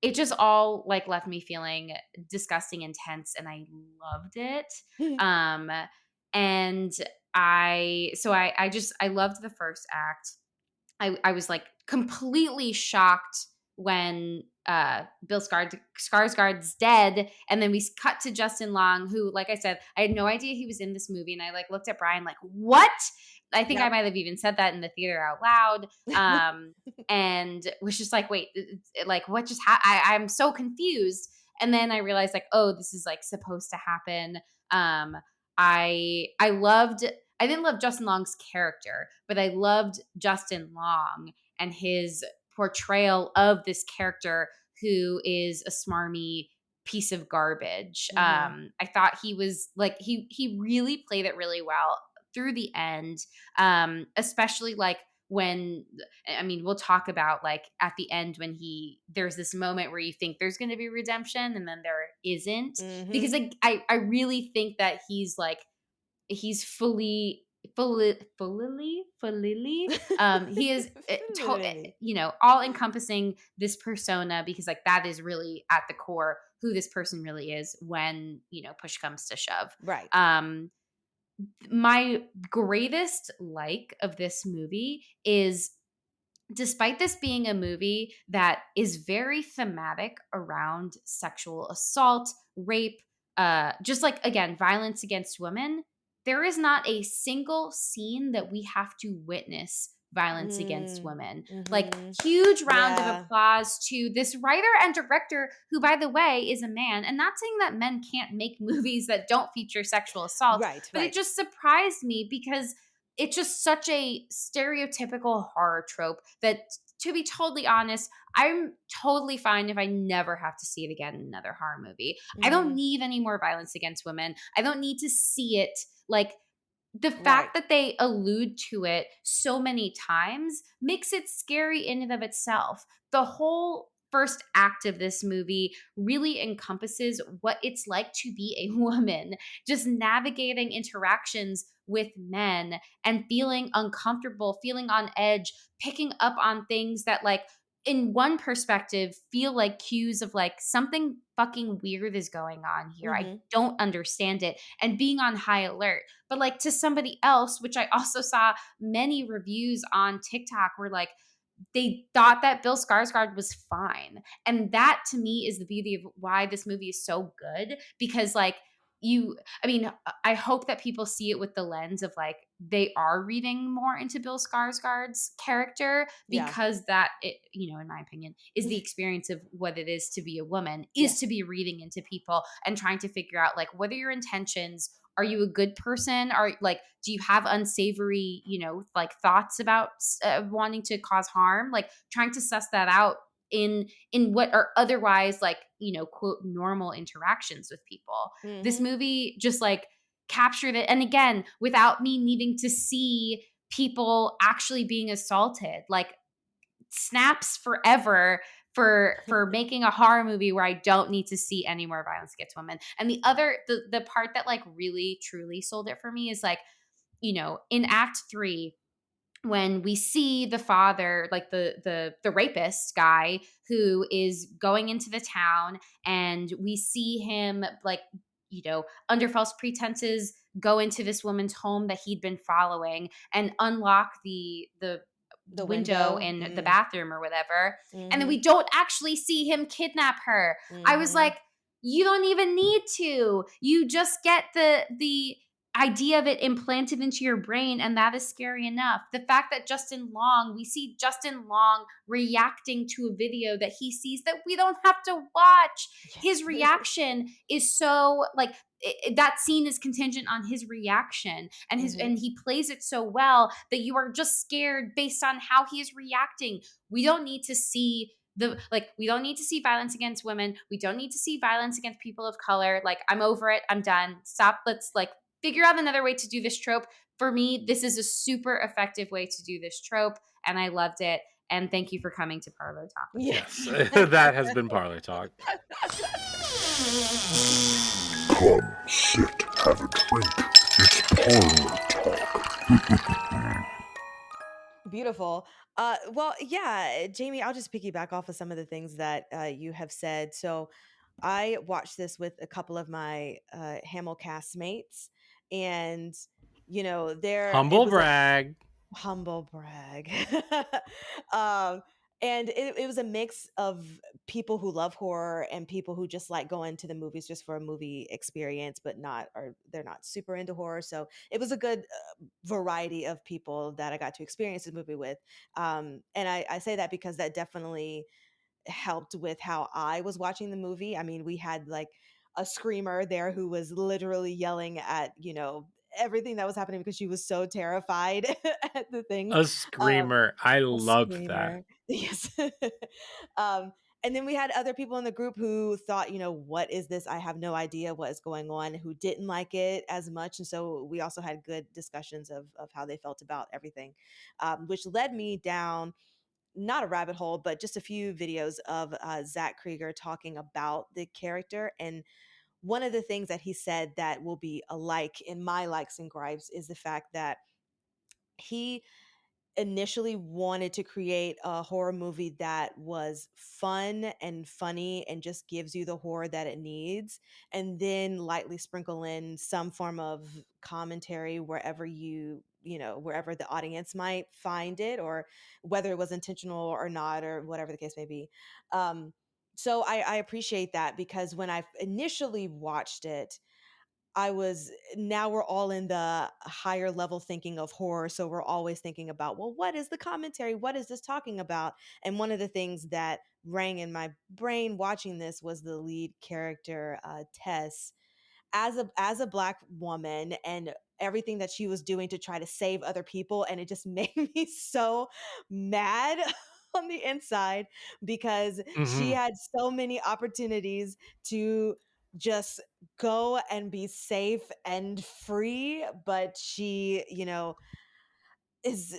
Speaker 3: It just all like left me feeling disgusting and tense, and I loved it. And I loved the first act. I was like completely shocked when Bill Skarsgård's dead, and then we cut to Justin Long, who, like I said, I had no idea he was in this movie, and I like looked at Brian like, what? I think I might have even said that in the theater out loud, and was just like, wait, like what just happened? I'm so confused, and then I realized like, oh, this is like supposed to happen. I didn't love Justin Long's character, but I loved Justin Long and his portrayal of this character who is a smarmy piece of garbage. I thought he was like he really played it really well through the end, especially like when, I mean, we'll talk about like at the end when there's this moment where you think there's going to be redemption and then there isn't, because like, I really think that he's fully he is you know, all encompassing this persona, because like that is really at the core who this person really is when, you know, push comes to shove.
Speaker 4: Right.
Speaker 3: My greatest like of this movie is, despite this being a movie that is very thematic around sexual assault, rape, just like, again, violence against women, there is not a single scene that we have to witness violence against women. Like, huge round of applause to this writer and director, who, by the way, is a man. And not saying that men can't make movies that don't feature sexual assault, but it just surprised me because it's just such a stereotypical horror trope that to be totally honest, I'm totally fine if I never have to see it again in another horror movie. I don't need any more violence against women. I don't need to see it. Like, the fact that they allude to it so many times makes it scary in and of itself. The whole first act of this movie really encompasses what it's like to be a woman, just navigating interactions with men and feeling uncomfortable, feeling on edge, picking up on things that, like, in one perspective feel like cues of like something fucking weird is going on here. I don't understand it, and being on high alert. But like, to somebody else, which I also saw many reviews on TikTok were like, they thought that Bill Skarsgård was fine. And that to me is the beauty of why this movie is so good, because like, I mean, I hope that people see it with the lens of like, they are reading more into Bill Skarsgård's character, because that, in my opinion, is the experience of what it is to be a woman, is to be reading into people and trying to figure out like, what are your intentions? Are you a good person? Are like, do you have unsavory, like thoughts about wanting to cause harm? Like, trying to suss that out in what are otherwise like, quote, normal interactions with people. This movie just like captured it, and again, without me needing to see people actually being assaulted. Like, snaps forever for making a horror movie where I don't need to see any more violence against women. And the part that like really truly sold it for me is like, in Act 3, when we see the father, like the rapist guy who is going into the town, and we see him like, under false pretenses go into this woman's home that he'd been following and unlock the window in the bathroom or whatever. And then we don't actually see him kidnap her. I was like, you don't even need to. You just get the idea of it implanted into your brain, and that is scary enough. The fact that we see Justin Long reacting to a video that he sees that we don't have to watch. His reaction is so like, that scene is contingent on his reaction, and and he plays it so well that you are just scared based on how he is reacting. We don't need to see we don't need to see violence against women. We don't need to see violence against people of color. Like, I'm over it. I'm done. Stop. Let's like figure out another way to do this trope. For me, this is a super effective way to do this trope, and I loved it. And thank you for coming to Parlor Talk.
Speaker 5: Yes, that has been Parlor Talk.
Speaker 2: Come, sit, have a drink. It's Parlor Talk.
Speaker 4: Beautiful. Well, yeah, Jamie, I'll just piggyback off of some of the things that you have said. So I watched this with a couple of my Hamel castmates, and
Speaker 5: Humble brag.
Speaker 4: Humble brag. And it was a mix of people who love horror and people who just like going to the movies just for a movie experience, but they're not super into horror. So it was a good variety of people that I got to experience the movie with. And I say that because that definitely helped with how I was watching the movie. I mean, we had like a screamer there who was literally yelling at, everything that was happening because she was so terrified at the things.
Speaker 5: A screamer. I love that.
Speaker 4: Screamer. Yes. And then we had other people in the group who thought, what is this? I have no idea what is going on, who didn't like it as much. And so we also had good discussions of how they felt about everything, which led me down not a rabbit hole, but just a few videos of Zach Krieger talking about the character. And one of the things that he said that will be alike in my likes and gripes is the fact that he initially wanted to create a horror movie that was fun and funny and just gives you the horror that it needs, and then lightly sprinkle in some form of commentary wherever wherever the audience might find it, or whether it was intentional or not, or whatever the case may be. So I appreciate that, because when I initially watched it, now we're all in the higher level thinking of horror. So we're always thinking about, well, what is the commentary? What is this talking about? And one of the things that rang in my brain watching this was the lead character, Tess, as a Black woman, and everything that she was doing to try to save other people. And it just made me so mad on the inside because she
Speaker 5: Mhm.
Speaker 4: had so many opportunities to just go and be safe and free, but she, is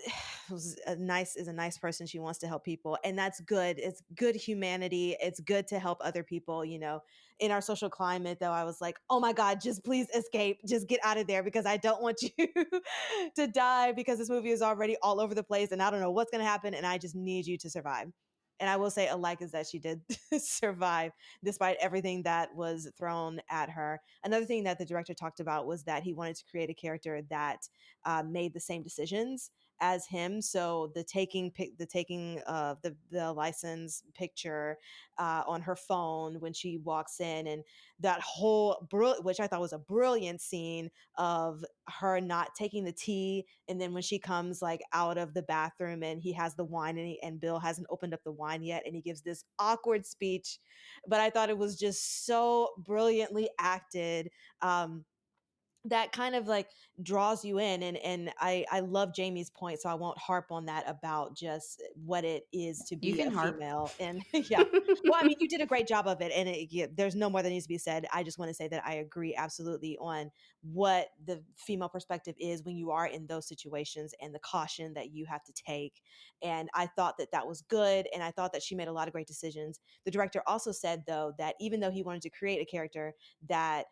Speaker 4: is a nice person. She wants to help people, and that's good. It's good humanity. It's good to help other people. In our social climate, though, I was like, oh my god, just please escape, just get out of there, because I don't want you to die, because this movie is already all over the place and I don't know what's going to happen, and I just need you to survive. And I will say, alike is that she did survive despite everything that was thrown at her. Another thing that the director talked about was that he wanted to create a character that made the same decisions as him. So the taking of the license picture on her phone when she walks in, and that whole which I thought was a brilliant scene of her not taking the tea, and then when she comes like out of the bathroom and he has the wine, and Bill hasn't opened up the wine yet, and he gives this awkward speech, but I thought it was just so brilliantly acted. That kind of like draws you in, and I love Jamie's point, so I won't harp on that about just what it is to
Speaker 3: You
Speaker 4: be
Speaker 3: can
Speaker 4: a
Speaker 3: harp.
Speaker 4: female. And yeah, well, I mean, you did a great job of it, and there's no more that needs to be said. I just want to say that I agree absolutely on what the female perspective is when you are in those situations, and the caution that you have to take. And I thought that that was good, and I thought that she made a lot of great decisions. The director also said, though, that even though he wanted to create a character that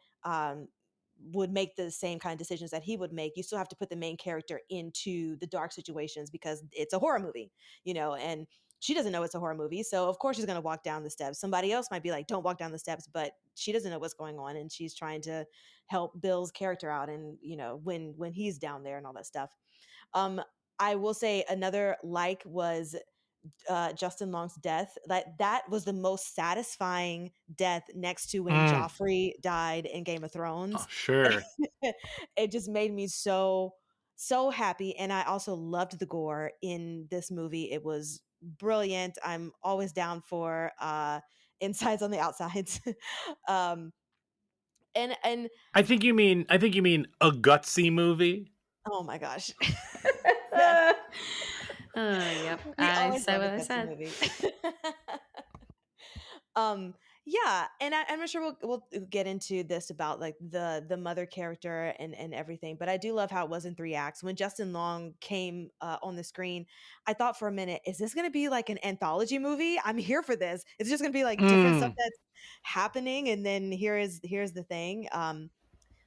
Speaker 4: would make the same kind of decisions that he would make, you still have to put the main character into the dark situations because it's a horror movie, and she doesn't know it's a horror movie. So of course she's going to walk down the steps. Somebody else might be like, don't walk down the steps, but she doesn't know what's going on. And she's trying to help Bill's character out. And, when he's down there and all that stuff. Um, I will say another was Justin Long's death. That was the most satisfying death, next to when
Speaker 5: Mm.
Speaker 4: Joffrey died in Game of
Speaker 5: Oh,
Speaker 4: Thrones.
Speaker 5: sure.
Speaker 4: It just made me so happy, and I also loved the gore in this movie. It was brilliant. I'm always down for insides on the outsides. um, and
Speaker 5: I think you mean a gutsy movie.
Speaker 4: oh my gosh.
Speaker 3: Yep.
Speaker 4: We
Speaker 3: I
Speaker 4: always
Speaker 3: said
Speaker 4: love
Speaker 3: what
Speaker 4: a
Speaker 3: I
Speaker 4: gutsy
Speaker 3: said.
Speaker 4: movie. um yeah, and I'm sure we'll get into this about like the mother character and everything, but I do love how it was in 3 acts. When Justin Long came on the screen, I thought for a minute, is this going to be like an anthology movie? I'm here for this. It's just going to be like different stuff
Speaker 5: Mm.
Speaker 4: that's happening, and then here's the thing.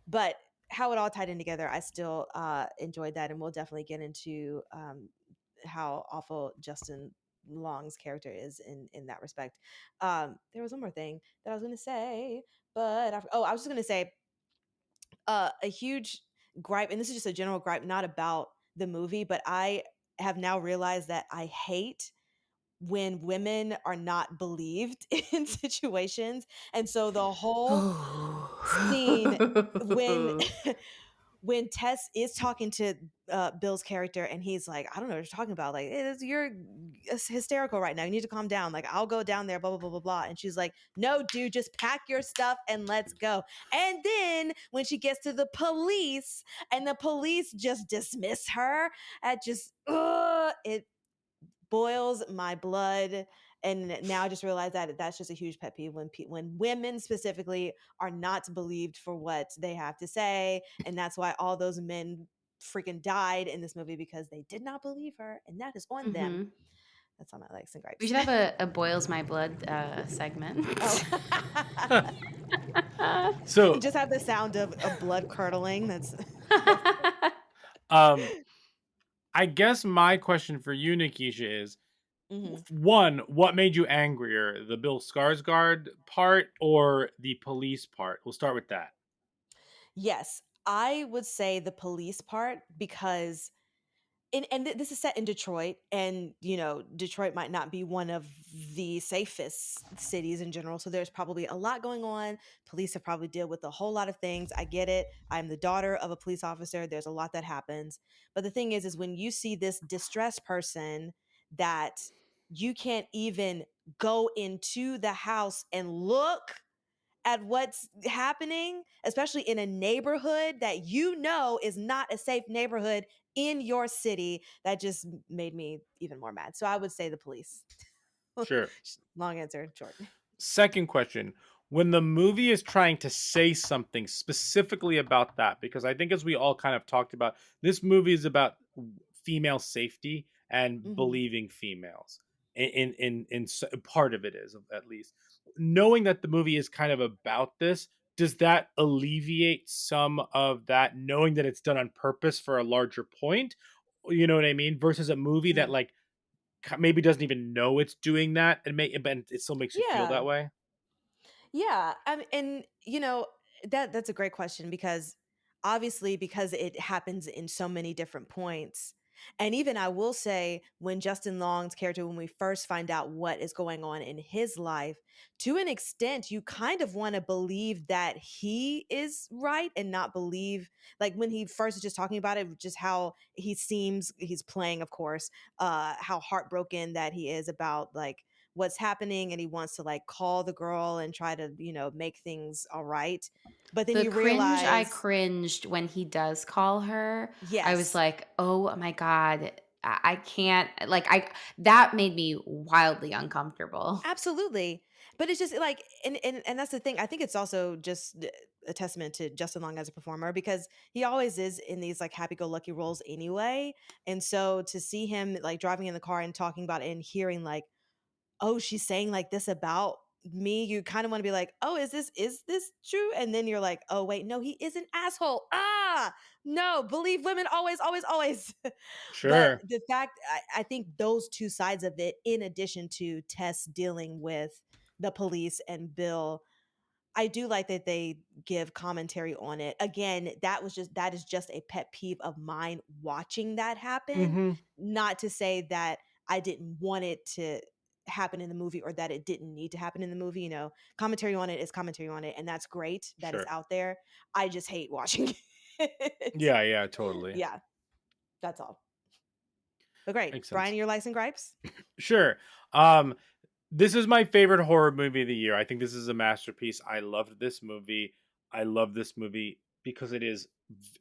Speaker 4: But how it all tied in together, I still enjoyed that, and we'll definitely get into how awful Justin Long's character is in that respect. There was one more thing that I was going to say, but I was just going to say a huge gripe, and this is just a general gripe, not about the movie, but I have now realized that I hate when women are not believed in situations. And so the whole scene when when Tess is talking to Bill's character, and he's like, I don't know what you're talking about. Like, you're hysterical right now. You need to calm down. Like, I'll go down there, blah, blah, blah, blah, blah. And she's like, no, dude, just pack your stuff and let's go. And then when she gets to the police, and the police just dismiss her, it boils my blood. And now I just realize that that's just a huge pet peeve when women specifically are not believed for what they have to say, and that's why all those men freaking died in this movie, because they did not believe her, and that is on them.
Speaker 3: Mhm.
Speaker 4: That's all my likes and
Speaker 3: We
Speaker 4: gripes.
Speaker 3: should have a boils my blood segment.
Speaker 4: Oh,
Speaker 5: So,
Speaker 4: just have the sound of blood curdling.
Speaker 5: um, I guess my question for you, Nikisha, is
Speaker 4: Mhm.
Speaker 5: one: what made you angrier, the Bill Skarsgård part or the police part? We'll start with that.
Speaker 4: Yes, I would say the police part, because this is set in Detroit, and Detroit might not be one of the safest cities in general, so there's probably a lot going on. Police have probably dealt with a whole lot of things. I get it. I'm the daughter of a police officer. There's a lot that happens. But the thing is when you see this distressed person that you can't even go into the house and look at what's happening, especially in a neighborhood that you know is not a safe neighborhood in your city, that just made me even more mad. So I would say the police.
Speaker 5: Sure.
Speaker 4: Long answer, short.
Speaker 5: Second question. When the movie is trying to say something specifically about that, because I think as we all kind of talked about, this movie is about female safety and
Speaker 4: Mm-hmm.
Speaker 5: believing females. Part of it is, at least. Knowing that the movie is kind of about this, does that alleviate some of that, knowing that it's done on purpose for a larger point? You know what I mean? Versus a movie that like maybe doesn't even know it's doing that, and but it still makes you feel
Speaker 4: Yeah.
Speaker 5: that way.
Speaker 4: Yeah, and that's a great question, because obviously, because it happens in so many different points. And even I will say, when Justin Long's character, when we first find out what is going on in his life, to an extent, you kind of want to believe that he is right and not believe, like when he first is just talking about it, just how he seems, he's playing, of course, how heartbroken that he is about like what's happening, and he wants to like call the girl and try to, make things all right. But then
Speaker 3: The
Speaker 4: you
Speaker 3: cringe I
Speaker 4: realize,
Speaker 3: cringed when he does call her, I was
Speaker 4: yes,
Speaker 3: like, "Oh my god, I can't," like, I that made me wildly uncomfortable.
Speaker 4: absolutely. But it's just like, and that's the thing. I think it's also just a testament to Justin Long as a performer, because he always is in these like happy-go-lucky roles anyway. And so to see him like driving in the car and talking about it and hearing like, oh, she's saying like this about me, you kind of want to be like, oh, is this true? And then you're like, oh wait, no, he is an asshole. No, believe women always, always, always. But
Speaker 5: Sure.
Speaker 4: the fact, I think those two sides of it, in addition to Tess dealing with the police and Bill, I do like that they give commentary on it. Again, that is just a pet peeve of mine watching that happen.
Speaker 5: Mm-hmm.
Speaker 4: Not to say that I didn't want it to happen in the movie, or that it didn't need to happen in the movie. Commentary on it is commentary on it, and that's great that it's
Speaker 5: Sure.
Speaker 4: out there. I just hate watching it.
Speaker 5: Yeah, yeah, totally.
Speaker 4: Yeah, that's all. But great.
Speaker 5: Makes
Speaker 4: Brian,
Speaker 5: sense.
Speaker 4: your likes and gripes?
Speaker 5: Sure. Um, this is my favorite horror movie of the year. I think this is a masterpiece. I loved this movie. I love this movie because it is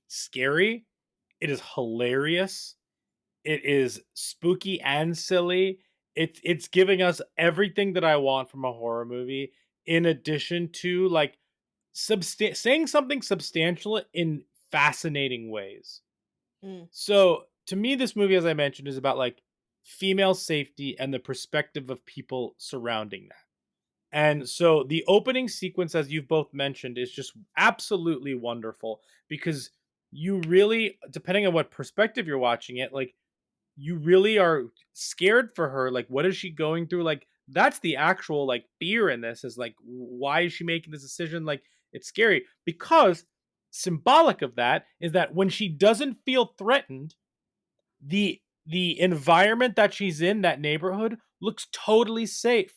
Speaker 5: scary. It is hilarious. It is spooky and silly. It's giving us everything that I want from a horror movie, in addition to like saying something substantial in fascinating ways.
Speaker 4: Mm,
Speaker 5: So to me, this movie, as I mentioned, is about like female safety and the perspective of people surrounding that. And so the opening sequence, as you've both mentioned, is just absolutely wonderful, because you really, depending on what perspective you're watching it, like you really are scared for her. Like, what is she going through? Like, that's the actual like fear in this, is like, why is she making this decision? Like, it's scary, because symbolic of that is that when she doesn't feel threatened, the environment that she's in, that neighborhood, looks totally safe.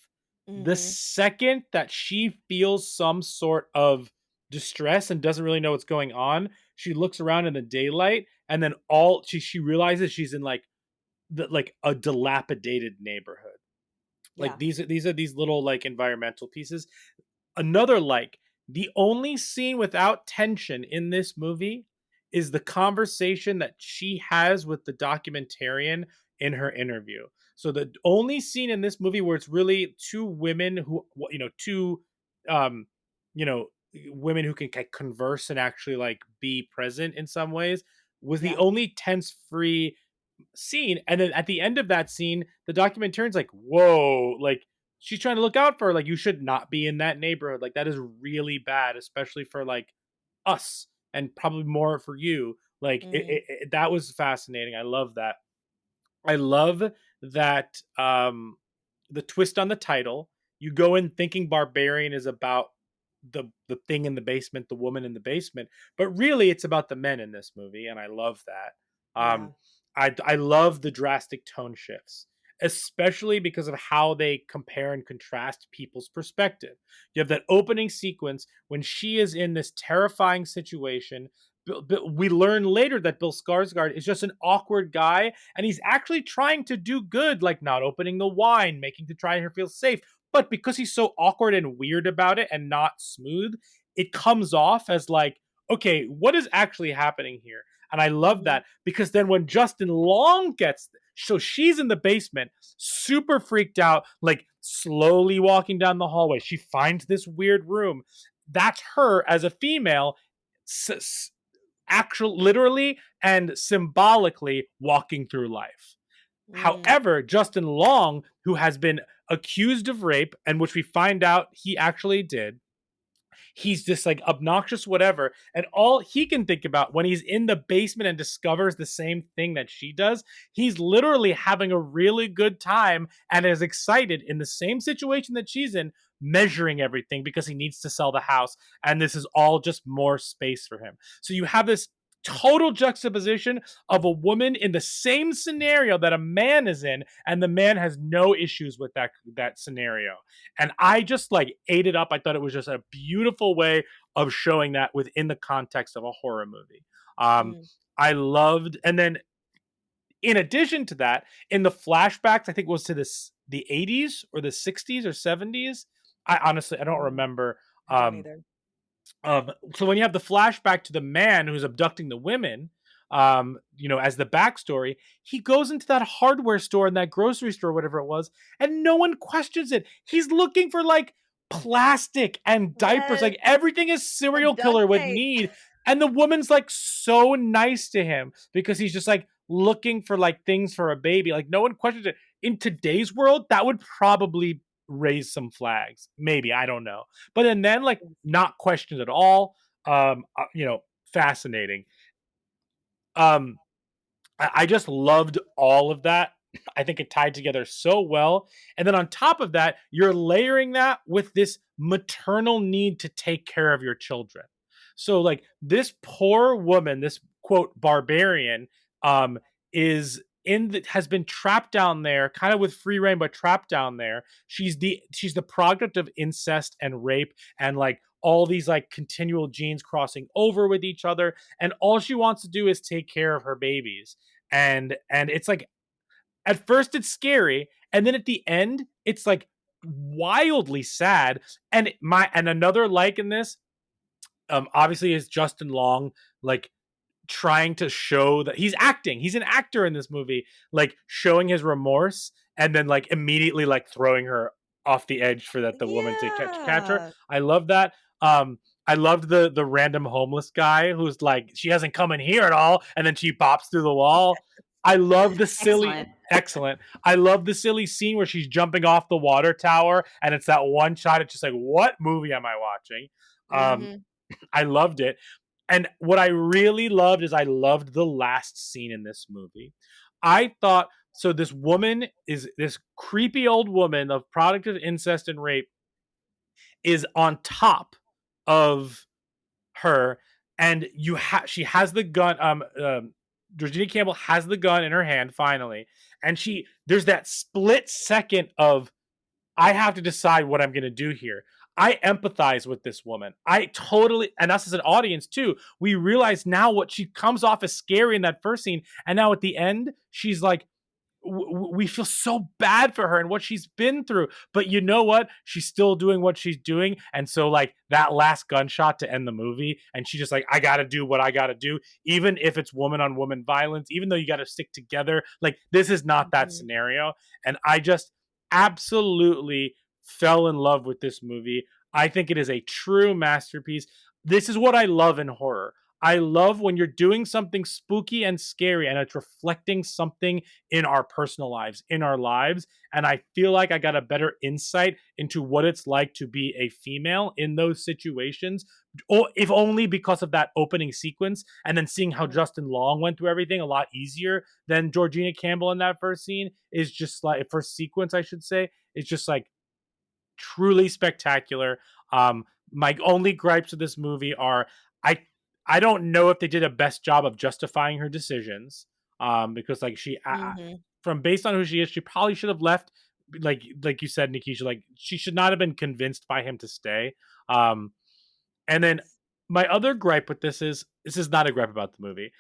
Speaker 5: The
Speaker 4: mm-hmm.
Speaker 5: second that she feels some sort of distress and doesn't really know what's going on, she looks around in the daylight, and then all she realizes she's in like like a dilapidated neighborhood. Like
Speaker 4: Yeah.
Speaker 5: these are these little like environmental pieces. Another, like, the only scene without tension in this movie is the conversation that she has with the documentarian in her interview. So the only scene in this movie where it's really two women who, two um you know women who can converse and actually like be present in some ways, was the
Speaker 4: Yeah.
Speaker 5: only tense free scene. And then at the end of that scene, the documentarian's like, whoa, like she's trying to look out for her. Like, you should not be in that neighborhood. Like, that is really bad, especially for like us, and probably more for you. Like,
Speaker 4: Mm-hmm.
Speaker 5: that was fascinating. I love that. I love that the twist on the title. You go in thinking Barbarian is about the thing in the basement, the woman in the basement, but really it's about the men in this movie, and I love that.
Speaker 4: Yeah.
Speaker 5: I love the drastic tone shifts, especially because of how they compare and contrast people's perspective. You have that opening sequence when she is in this terrifying situation. We learn later that Bill Skarsgård is just an awkward guy, and he's actually trying to do good, like not opening the wine, making to try her feel safe. but because he's so awkward and weird about it and not smooth, it comes off as like, okay, what is actually happening here? And I love that, because then when Justin Long gets, so she's in the basement, super freaked out, like slowly walking down the hallway. She finds this weird room. That's her as a female, actual, literally and symbolically walking through life. However, Justin Long, who has been accused of rape, and which we find out he actually did, he's just like obnoxious, whatever. And all he can think about when he's in the basement and discovers the same thing that she does, he's literally having a really good time and is excited in the same situation that she's in, measuring everything because he needs to sell the house. And this is all just more space for him. So you have this total juxtaposition of a woman in the same scenario that a man is in, and the man has no issues with that scenario. And I just like ate it up. I thought it was just a beautiful way of showing that within the context of a horror movie. I loved, and then in addition to that, in the flashbacks, I think it was to the 80s or the 60s or 70s. I honestly, I don't remember.
Speaker 4: I don't either.
Speaker 5: So when you have the flashback to the man who's abducting the women, as the backstory, he goes into that hardware store and that grocery store, whatever it was, and no one questions it. He's looking for like plastic and diapers, like everything a serial killer would need. And the woman's like so nice to him because he's just like looking for like things for a baby. Like no one questions it. In today's world, that would probably raise some flags. Maybe, I don't know. But and then like not questioned at all. Fascinating. I just loved all of that. I think it tied together so well. And then on top of that, you're layering that with this maternal need to take care of your children. So like this poor woman, this quote barbarian, is has been trapped down there, kind of with free reign, but trapped down there. She's the product of incest and rape and like all these like continual genes crossing over with each other, and all she wants to do is take care of her babies. And it's like at first it's scary, and then at the end it's like wildly sad. And another like in this obviously is Justin Long, like trying to show that he's acting. He's an actor in this movie, like showing his remorse and then like immediately like throwing her off the edge for the woman to catch her. I love that. I loved the random homeless guy who's like, she hasn't come in here at all, and then she pops through the wall. I love the silly excellent. I love the silly scene where she's jumping off the water tower and it's that one shot. It's just like, what movie am I watching? I loved it. And what I really loved is I loved the last scene in this movie. I thought, so this woman is this creepy old woman of product of incest and rape is on top of her, and she has the gun. Georgina Campbell has the gun in her hand finally, and there's that split second of, I have to decide what I'm going to do here. I empathize with this woman. I totally, and us as an audience too, we realize now what she comes off as scary in that first scene. And now at the end, she's like, we feel so bad for her and what she's been through. But you know what? She's still doing what she's doing. And so like that last gunshot to end the movie, and she's just like, I got to do what I got to do, even if it's woman on woman violence, even though you got to stick together. Like this is not that scenario. And I just absolutely fell in love with this movie. I think it is a true masterpiece. This is what I love in horror. I love when you're doing something spooky and scary and it's reflecting something in our personal lives, in our lives. And I feel like I got a better insight into what it's like to be a female in those situations, or if only because of that opening sequence, and then seeing how Justin Long went through everything a lot easier than Georgina Campbell in that first scene is just like, first sequence, I should say, is just like truly spectacular. My only gripes with this movie are, I don't know if they did a best job of justifying her decisions. Because like from based on who she is, she probably should have left. Like you said, Nikisha, like she should not have been convinced by him to stay. And then my other gripe with this is not a gripe about the movie.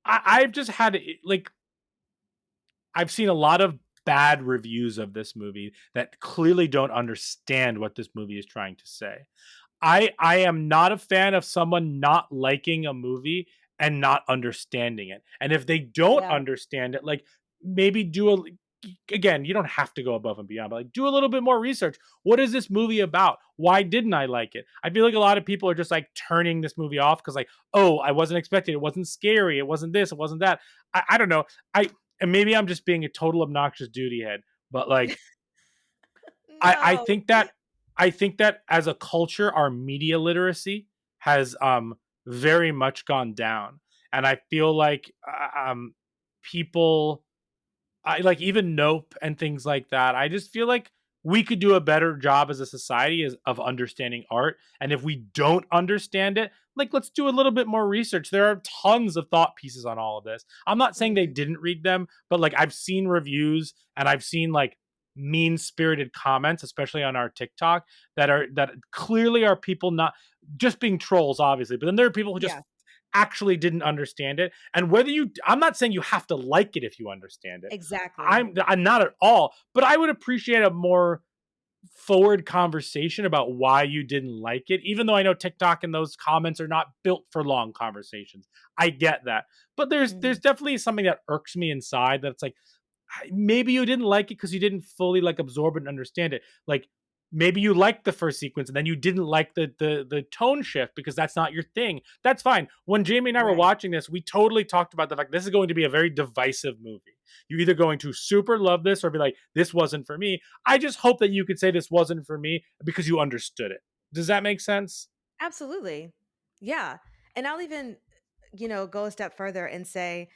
Speaker 5: I've just had like, I've seen a lot of bad reviews of this movie that clearly don't understand what this movie is trying to say. I am not a fan of someone not liking a movie and not understanding it. And if they don't
Speaker 4: Yeah.
Speaker 5: understand it, like maybe do a again, you don't have to go above and beyond, but like do a little bit more research. What is this movie about? Why didn't I like it? I feel like a lot of people are just like turning this movie off because like, oh, I wasn't expecting it. It wasn't scary. It wasn't this. It wasn't that. I don't know. And maybe I'm just being a total obnoxious duty head, but like I
Speaker 4: No.
Speaker 5: think that as a culture, our media literacy has very much gone down, and I feel like people I like even Nope and things like that. I just feel like we could do a better job as a society of understanding art. And if we don't understand it, like let's do a little bit more research. There are tons of thought pieces on all of this. I'm not saying they
Speaker 4: Mhm.
Speaker 5: didn't read them, but like I've seen reviews and I've seen like mean-spirited comments, especially on our TikTok, that clearly are people not just being trolls, obviously, but then there are people who just
Speaker 4: Yeah,
Speaker 5: actually didn't understand it. And I'm not saying you have to like it if you understand it.
Speaker 4: exactly.
Speaker 5: I'm not at all, but I would appreciate a more forward conversation about why you didn't like it, even though I know TikTok and those comments are not built for long conversations. I get that. But there's
Speaker 4: Mhm.
Speaker 5: definitely something that irks me inside that it's like maybe you didn't like it because you didn't fully like absorb it and understand it. Like maybe you liked the first sequence and then you didn't like the tone shift because that's not your thing. That's fine. When Jamie and I were
Speaker 4: Right.
Speaker 5: watching this, we totally talked about the fact this is going to be a very divisive movie. You're either going to super love this or be like, this wasn't for me. I just hope that you could say this wasn't for me because you understood it. Does that make sense?
Speaker 4: Absolutely. Yeah. And I'll even, go a step further and say,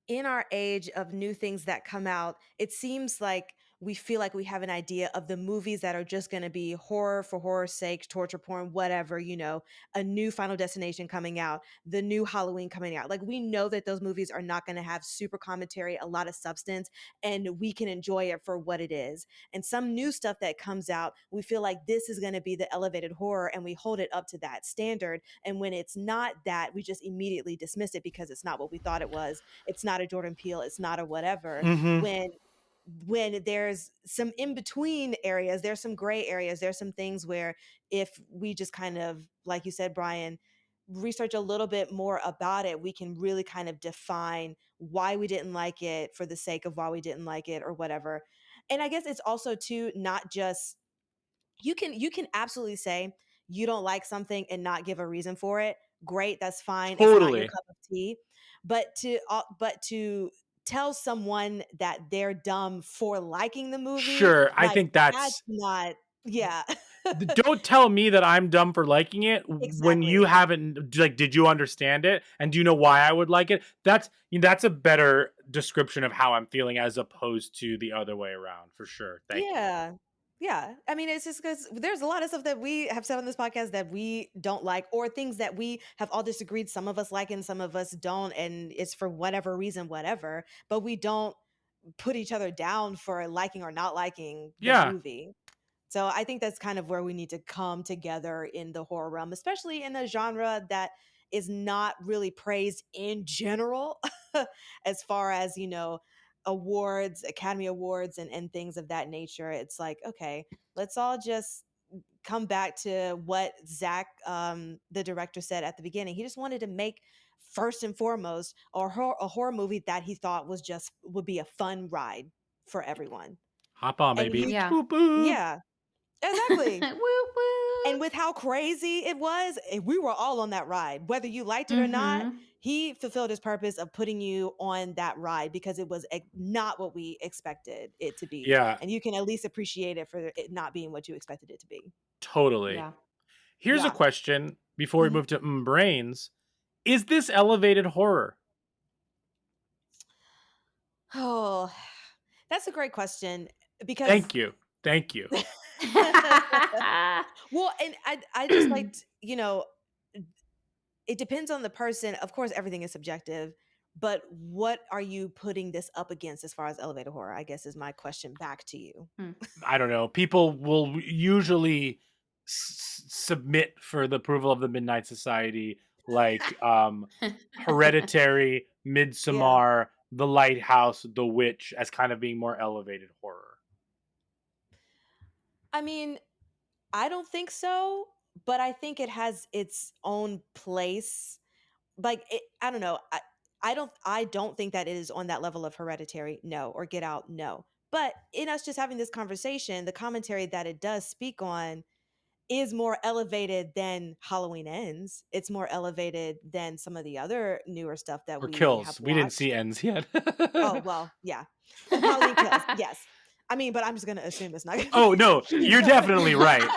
Speaker 4: in our age of new things that come out, it seems like we feel like we have an idea of the movies that are just going to be horror for horror's sake, torture porn, whatever, a new Final Destination coming out, the new Halloween coming out. Like we know that those movies are not going to have super commentary, a lot of substance, and we can enjoy it for what it is. And some new stuff that comes out, we feel like this is going to be the elevated horror and we hold it up to that standard. And when it's not that, we just immediately dismiss it because it's not what we thought it was. It's not a Jordan Peele, it's not a whatever.
Speaker 5: Mm-hmm.
Speaker 4: When there's some in between areas, there's some gray areas, there's some things where if we just kind of, like you said, Brian, research a little bit more about it, we can really kind of define why we didn't like it for the sake of why we didn't like it or whatever. And I guess it's also too not just you can absolutely say you don't like something and not give a reason for it. Great, that's fine. It's not your
Speaker 5: Totally.
Speaker 4: cup of tea. But to tell someone that they're dumb for liking the movie,
Speaker 5: Sure. I
Speaker 4: like
Speaker 5: think
Speaker 4: that's
Speaker 5: that's
Speaker 4: not, yeah.
Speaker 5: don't tell me that I'm dumb for liking it when you
Speaker 4: Exactly.
Speaker 5: haven't like did you understand it and do you know why I would like it? That's a better description of how I'm feeling as opposed to the other way around for sure. Thank you.
Speaker 4: Yeah. Yeah. I mean, it's just because there's a lot of stuff that we have said on this podcast that we don't like, or things that we have all disagreed. Some of us like and some of us don't. And it's for whatever reason, whatever. But we don't put each other down for liking or not liking the
Speaker 5: Yeah,
Speaker 4: movie. So I think that's kind of where we need to come together in the horror realm, especially in a genre that is not really praised in general, as far as, awards, Academy Awards, and things of that nature. It's like, okay, let's all just come back to what Zach, the director, said at the beginning. He just wanted to make first and foremost a horror movie that he thought would be a fun ride for everyone.
Speaker 5: hop on,
Speaker 4: And
Speaker 5: baby.
Speaker 4: he,
Speaker 3: Yeah.
Speaker 5: Boop boop.
Speaker 4: yeah, exactly.
Speaker 3: Woo woo.
Speaker 4: And with how crazy it was, we were all on that ride. Whether you liked it or not,
Speaker 3: Mm-hmm.
Speaker 4: he fulfilled his purpose of putting you on that ride because it was not what we expected it to be.
Speaker 5: Yeah,
Speaker 4: And you can at least appreciate it for it not being what you expected it to be.
Speaker 5: totally.
Speaker 3: Yeah.
Speaker 5: Here's a
Speaker 4: Yeah.
Speaker 5: question before we
Speaker 4: Mhm.
Speaker 5: move to brains. Is this elevated horror?
Speaker 4: Oh, that's a great question because
Speaker 5: Thank you. Thank you.
Speaker 4: well, and I just liked, it depends on the person. Of course, everything is subjective, but what are you putting this up against as far as elevator horror? I guess is my question back to you.
Speaker 3: Hmm.
Speaker 5: I don't know. People will usually submit for the approval of the Midnight Society, like Hereditary,
Speaker 4: Yeah.
Speaker 5: Midsommar, The Lighthouse, The Witch as kind of being more elevated horror?
Speaker 4: I mean, I don't think so, but I think it has its own place. Like I don't know. I don't think that it is on that level of Hereditary, no, or Get Out, no. But in us just having this conversation, the commentary that it does speak on is more elevated than Halloween Ends. It's more elevated than some of the other newer stuff that
Speaker 5: Or
Speaker 4: we have
Speaker 5: Kills? We didn't
Speaker 4: watched.
Speaker 5: see Ends yet.
Speaker 4: Oh, well, yeah. Halloween Kills, yes. I mean, but I'm just going to assume it's not going to
Speaker 5: Oh,
Speaker 4: be.
Speaker 5: no, you're definitely right.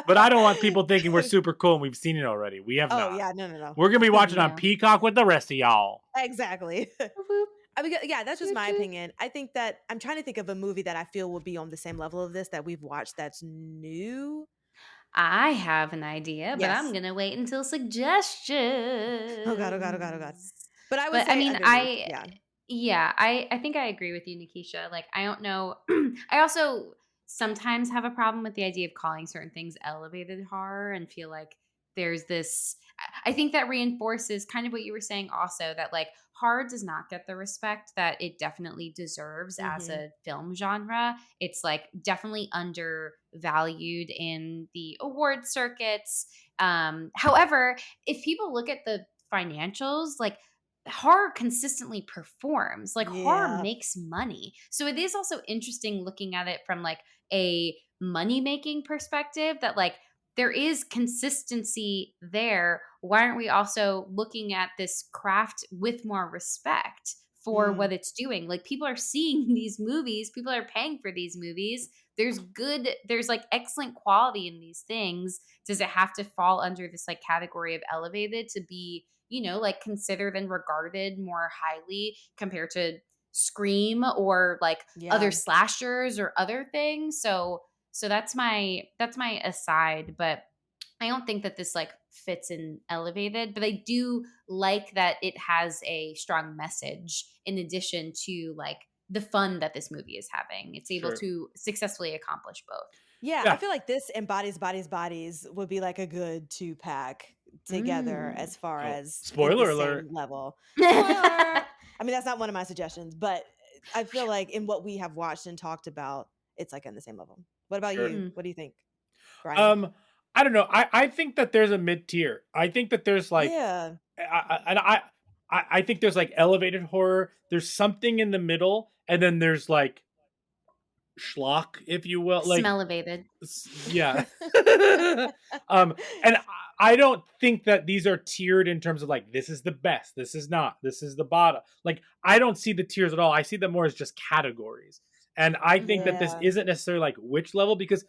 Speaker 5: But I don't want people thinking we're super cool and we've seen it already. We have
Speaker 4: Oh,
Speaker 5: not.
Speaker 4: yeah, no.
Speaker 5: We're going to be watching on
Speaker 3: No.
Speaker 5: Peacock with the rest of y'all.
Speaker 4: Exactly. I mean, yeah, that's just my opinion. I think that I'm trying to think of a movie that I feel would be on the same level of this that we've watched that's new.
Speaker 3: I have an idea, but I'm
Speaker 4: Yes.
Speaker 3: gonna wait until suggestions.
Speaker 4: Oh God, oh God, oh God, oh God. But I would
Speaker 3: But I
Speaker 4: say
Speaker 3: mean,
Speaker 4: underneath. Yeah.
Speaker 3: I think I agree with you, Nikisha. Like, I don't know. I also sometimes have a problem with the idea of calling certain things elevated horror and feel like there's this. I think that reinforces kind of what you were saying also, that like horror does not get the respect that it definitely deserves as
Speaker 4: Mm-hmm.
Speaker 3: a film genre. It's like definitely undervalued in the award circuits. However, if people look at the financials, like horror consistently performs. Like horror
Speaker 4: Yeah.
Speaker 3: makes money. So it is also interesting looking at it from like a money making perspective, that like there is consistency there. Why aren't we also looking at this craft with more respect for
Speaker 4: Mm.
Speaker 3: what it's doing? Like people are seeing these movies, people are paying for these movies. There's like excellent quality in these things. Does it have to fall under this like category of elevated to be, like considered and regarded more highly compared to Scream or like
Speaker 4: Yeah.
Speaker 3: other slashers or other things? So that's my aside, but I don't think that this like fits in elevated, but I do like that it has a strong message in addition to like the fun that this movie is having. It's able
Speaker 5: Sure.
Speaker 3: to successfully accomplish both.
Speaker 4: Yeah, I
Speaker 5: Yeah.
Speaker 4: feel like this and Bodies would be like a good 2-pack together as far
Speaker 5: Oh,
Speaker 4: as at the
Speaker 5: spoiler alert.
Speaker 4: same level. Spoiler! I mean, that's not one of my suggestions, but I feel like in what we have watched and talked about, it's like on the same level. What about
Speaker 5: Sure.
Speaker 4: you? What do you think, Brian?
Speaker 5: Um, I don't know. I think that there's a mid tier. I think that there's like
Speaker 4: Yeah.
Speaker 5: I think there's like elevated horror. There's something in the middle, and then there's like schlock, if you will. Like
Speaker 3: Smellevated.
Speaker 5: yeah. And I don't think that these are tiered in terms of like this is the best, this is not, this is the bottom. Like I don't see the tiers at all. I see them more as just categories. And I think that this
Speaker 4: Yeah.
Speaker 5: isn't necessarily like which level, because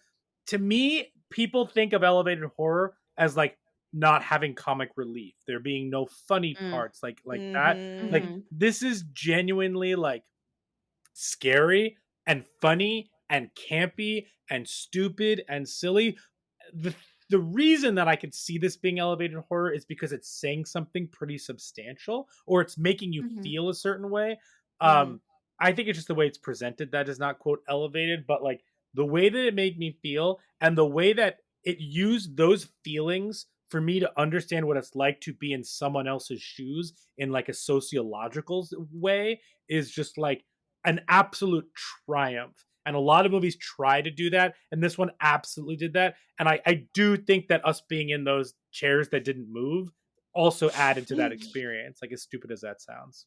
Speaker 5: to me, people think of elevated horror as like not having comic relief. There being no funny
Speaker 3: Mm.
Speaker 5: parts like that.
Speaker 4: Mm-hmm.
Speaker 5: Like
Speaker 3: Mhm.
Speaker 5: this is genuinely like scary and funny and campy and stupid and silly. The the reason that I could see this being elevated horror is because it's saying something pretty substantial, or it's making you
Speaker 3: Mhm.
Speaker 5: feel a certain way.
Speaker 4: Mm-hmm.
Speaker 5: I think it's just the way it's presented that is not quote elevated, but like the way that it made me feel and the way that it used those feelings for me to understand what it's like to be in someone else's shoes in like a sociological way is just like an absolute triumph. And a lot of movies try to do that, and this one absolutely did that. And I do think that us being in those chairs that didn't move also added to that experience, like as stupid as that sounds.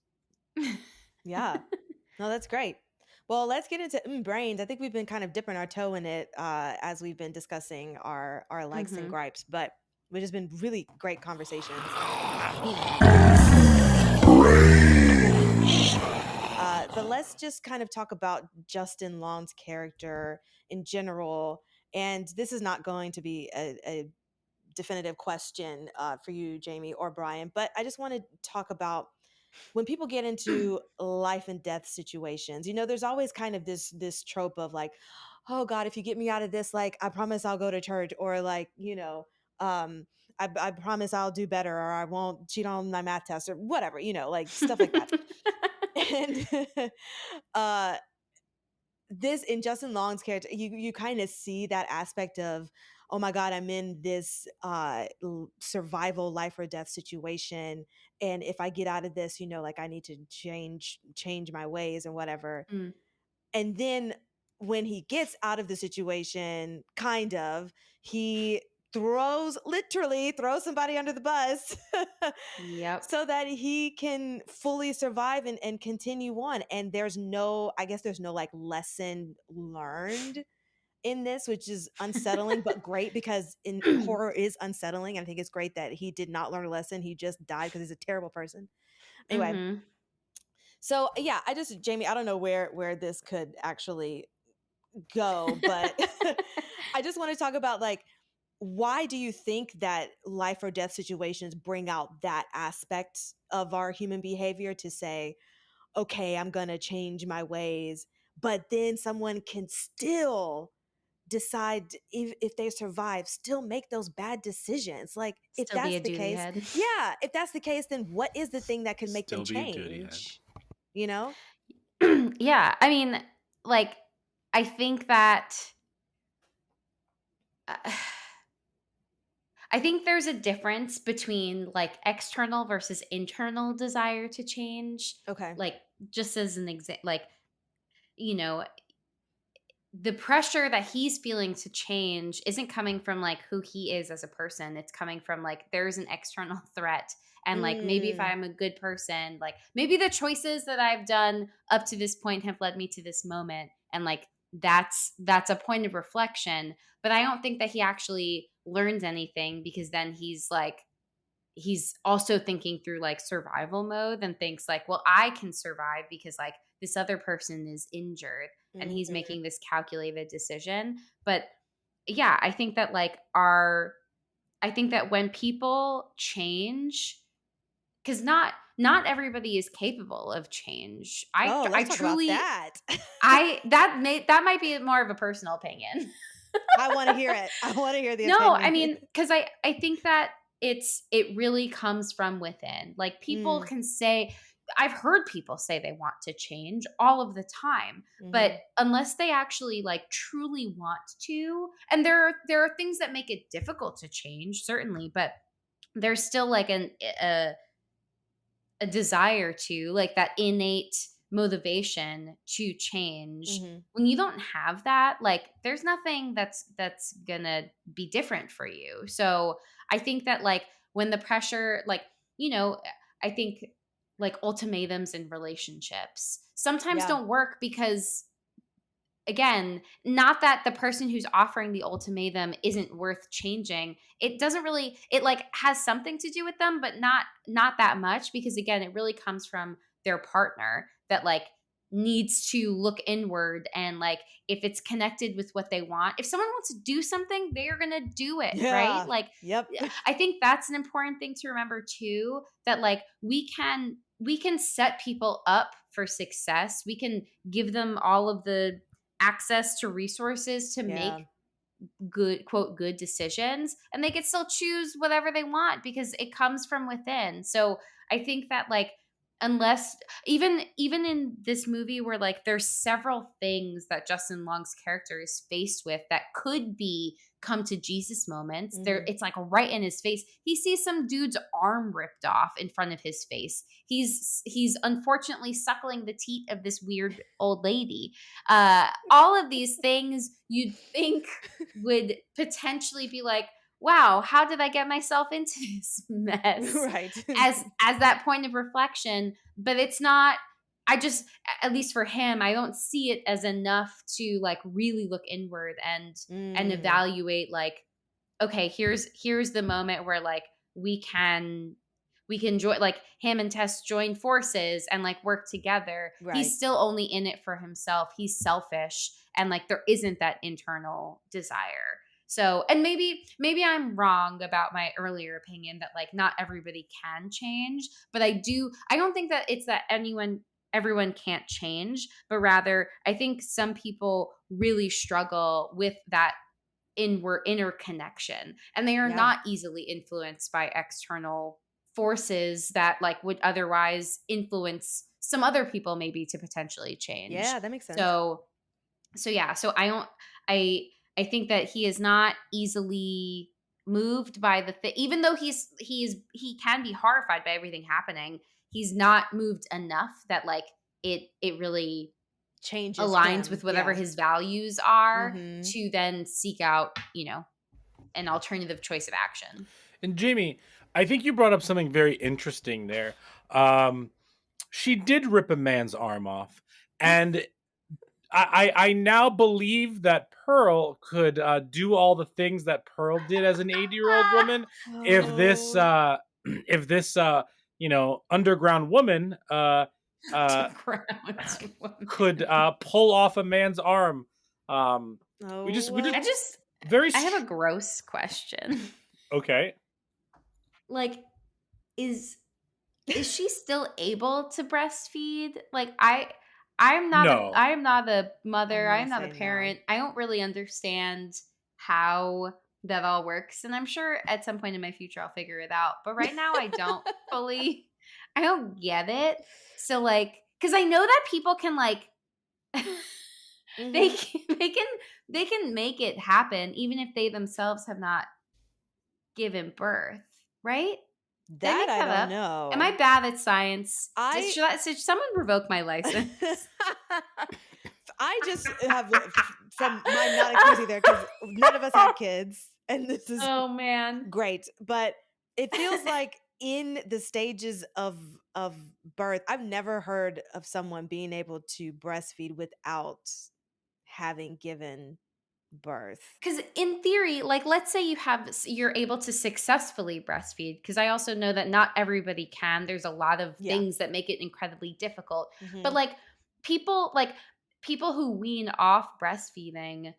Speaker 4: Yeah. No, that's great. Well, let's get into brains. I think we've been kind of dipping our toe in it as we've been discussing our likes and
Speaker 3: Mhm.
Speaker 4: gripes, but which has been really great conversations. But let's just kind of talk about Justin Long's character in general. And this is not going to be a definitive question for you, Jamie or Brian, but I just want to talk about when people get into life and death situations. There's always kind of this trope of like, oh God, if you get me out of this, like I promise I'll go to church, or like, um I promise I'll do better, or I won't cheat on my math test, or whatever, like stuff like that. And uh this in Justin Long's character, you kind of see that aspect of, oh my God, I'm in this survival life or death situation, and if I get out of this, like I need to change my ways and whatever.
Speaker 3: Mm.
Speaker 4: And then when he gets out of the situation, he literally throws somebody under the bus
Speaker 3: Yep.
Speaker 4: so that he can fully survive and continue on. And I guess there's no like lesson learned in this, which is unsettling, but great, because in horror is unsettling. And I think it's great that he did not learn a lesson. He just died because he's a terrible person. Anyway,
Speaker 3: Mhm.
Speaker 4: so yeah, Jamie, I don't know where this could actually go, but I just want to talk about, like, why do you think that life or death situations bring out that aspect of our human behavior to say, okay, I'm going to change my ways, but then someone can still decide, if they survive, still make those bad decisions? Like, if
Speaker 3: Still be
Speaker 4: that's
Speaker 3: a
Speaker 4: the
Speaker 3: duty
Speaker 4: case,
Speaker 3: head.
Speaker 4: yeah, if that's the case, then what is the thing that could make them
Speaker 6: Still be a goody head.
Speaker 4: change? You know?
Speaker 3: Yeah, I mean, like, I think that uh, I think there's a difference between like external versus internal desire to change.
Speaker 4: Okay.
Speaker 3: Like, just as an example, like, you know, the pressure that he's feeling to change isn't coming from like who he is as a person. It's coming from like there's an external threat. And like maybe if
Speaker 4: Mm,
Speaker 3: I'm a good person, like maybe the choices that I've done up to this point have led me to this moment. And like that's a point of reflection. But I don't think that he actually learns anything, because then he's also thinking through like survival mode and thinks like, well, I can survive because like this other person is injured, and he's
Speaker 4: mhm.
Speaker 3: making this calculated decision. But yeah, I think that when people change, because not everybody is capable of change. I
Speaker 4: Oh,
Speaker 3: I
Speaker 4: let's talk about
Speaker 3: truly
Speaker 4: that.
Speaker 3: that might be more of a personal opinion.
Speaker 4: I want to hear it. I want to hear the
Speaker 3: No, I
Speaker 4: opinion.
Speaker 3: mean, because I think that it really comes from within. Like, people
Speaker 4: Mm,
Speaker 3: can say, I've heard people say they want to change all of the time, but
Speaker 4: mhm.
Speaker 3: unless they actually like truly want to, and there are things that make it difficult to change, certainly, but there's still like a desire to, like, that innate motivation to change.
Speaker 4: Mhm.
Speaker 3: When you don't have that, like, there's nothing that's gonna be different for you. So I think that, like, when the pressure, like, I think like ultimatums in relationships sometimes
Speaker 4: Yeah.
Speaker 3: don't work, because, again, not that the person who's offering the ultimatum isn't worth changing. It doesn't really, it like has something to do with them, but not that much, because again, it really comes from their partner that like needs to look inward, and like if it's connected with what they want, if someone wants to do something, they're going to do it, right?
Speaker 4: Yeah.
Speaker 3: Like,
Speaker 4: Yep.
Speaker 3: I think that's an important thing to remember too, that like we can set people up for success. We can give them all of the access to resources to
Speaker 4: Yeah.
Speaker 3: make good, quote, good decisions, and they can still choose whatever they want because it comes from within. So I think that, like, unless, even in this movie where like there's several things that Justin Long's character is faced with that could be come to Jesus moments, there,
Speaker 4: Mhm.
Speaker 3: it's like right in his face. He sees some dude's arm ripped off in front of his face. He's unfortunately suckling the teat of this weird old lady. All of these things you'd think would potentially be like, wow, how did I get myself into this mess?
Speaker 4: Right.
Speaker 3: As that point of reflection. But it's not, I just, at least for him, I don't see it as enough to like really look inward and
Speaker 4: Mm,
Speaker 3: evaluate, like, okay, here's the moment where like we can join, like, him and Tess join forces and like work together.
Speaker 4: right.
Speaker 3: He's still only in it for himself. He's selfish, and like there isn't that internal desire. So, and maybe I'm wrong about my earlier opinion that like not everybody can change, but I don't think that it's that everyone can't change, but rather I think some people really struggle with that inner connection, and they are
Speaker 4: Yeah.
Speaker 3: not easily influenced by external forces that like would otherwise influence some other people maybe to potentially change.
Speaker 4: Yeah, that makes sense.
Speaker 3: So So yeah, so I think that he is not easily moved by the thing, even though he can be horrified by everything happening. He's not moved enough that like it really
Speaker 4: Changes
Speaker 3: aligns
Speaker 4: him.
Speaker 3: with whatever
Speaker 4: Yeah.
Speaker 3: his values are
Speaker 4: Mhm.
Speaker 3: to then seek out, an alternative choice of action.
Speaker 5: And Jamie, I think you brought up something very interesting there. Um, she did rip a man's arm off, and I now believe that Pearl could do all the things that Pearl did as an 80-year-old woman if this
Speaker 4: Oh.
Speaker 5: if this underground woman
Speaker 3: Underground woman.
Speaker 5: could pull off a man's arm. We just very
Speaker 3: I have a gross question.
Speaker 5: okay.
Speaker 3: Like, is she still able to breastfeed? Like,
Speaker 5: No.
Speaker 3: I am not a mother. I
Speaker 4: I'm
Speaker 3: am
Speaker 4: gonna
Speaker 3: not a
Speaker 4: say
Speaker 3: parent. I don't really understand how that all works. And I'm sure at some point in my future I'll figure it out. But right now I don't I don't get it. So like, because I know that people can like they can make it happen even if they themselves have not given birth, right? Did I
Speaker 4: That
Speaker 3: make
Speaker 4: I
Speaker 3: that
Speaker 4: don't
Speaker 3: up?
Speaker 4: know.
Speaker 3: Am I bad at science?
Speaker 4: I-
Speaker 3: Should someone revoke my license?
Speaker 4: I just have from my not accusing there because none of us have kids, and this is
Speaker 3: Oh man.
Speaker 4: great. But it feels like in the stages of birth, I've never heard of someone being able to breastfeed without having given birth.
Speaker 3: Because in theory, like let's say you're able to successfully breastfeed. Because I also know that not everybody can. There's a lot of
Speaker 4: Yeah.
Speaker 3: things that make it incredibly difficult.
Speaker 4: Mhm.
Speaker 3: But people who wean off breastfeeding,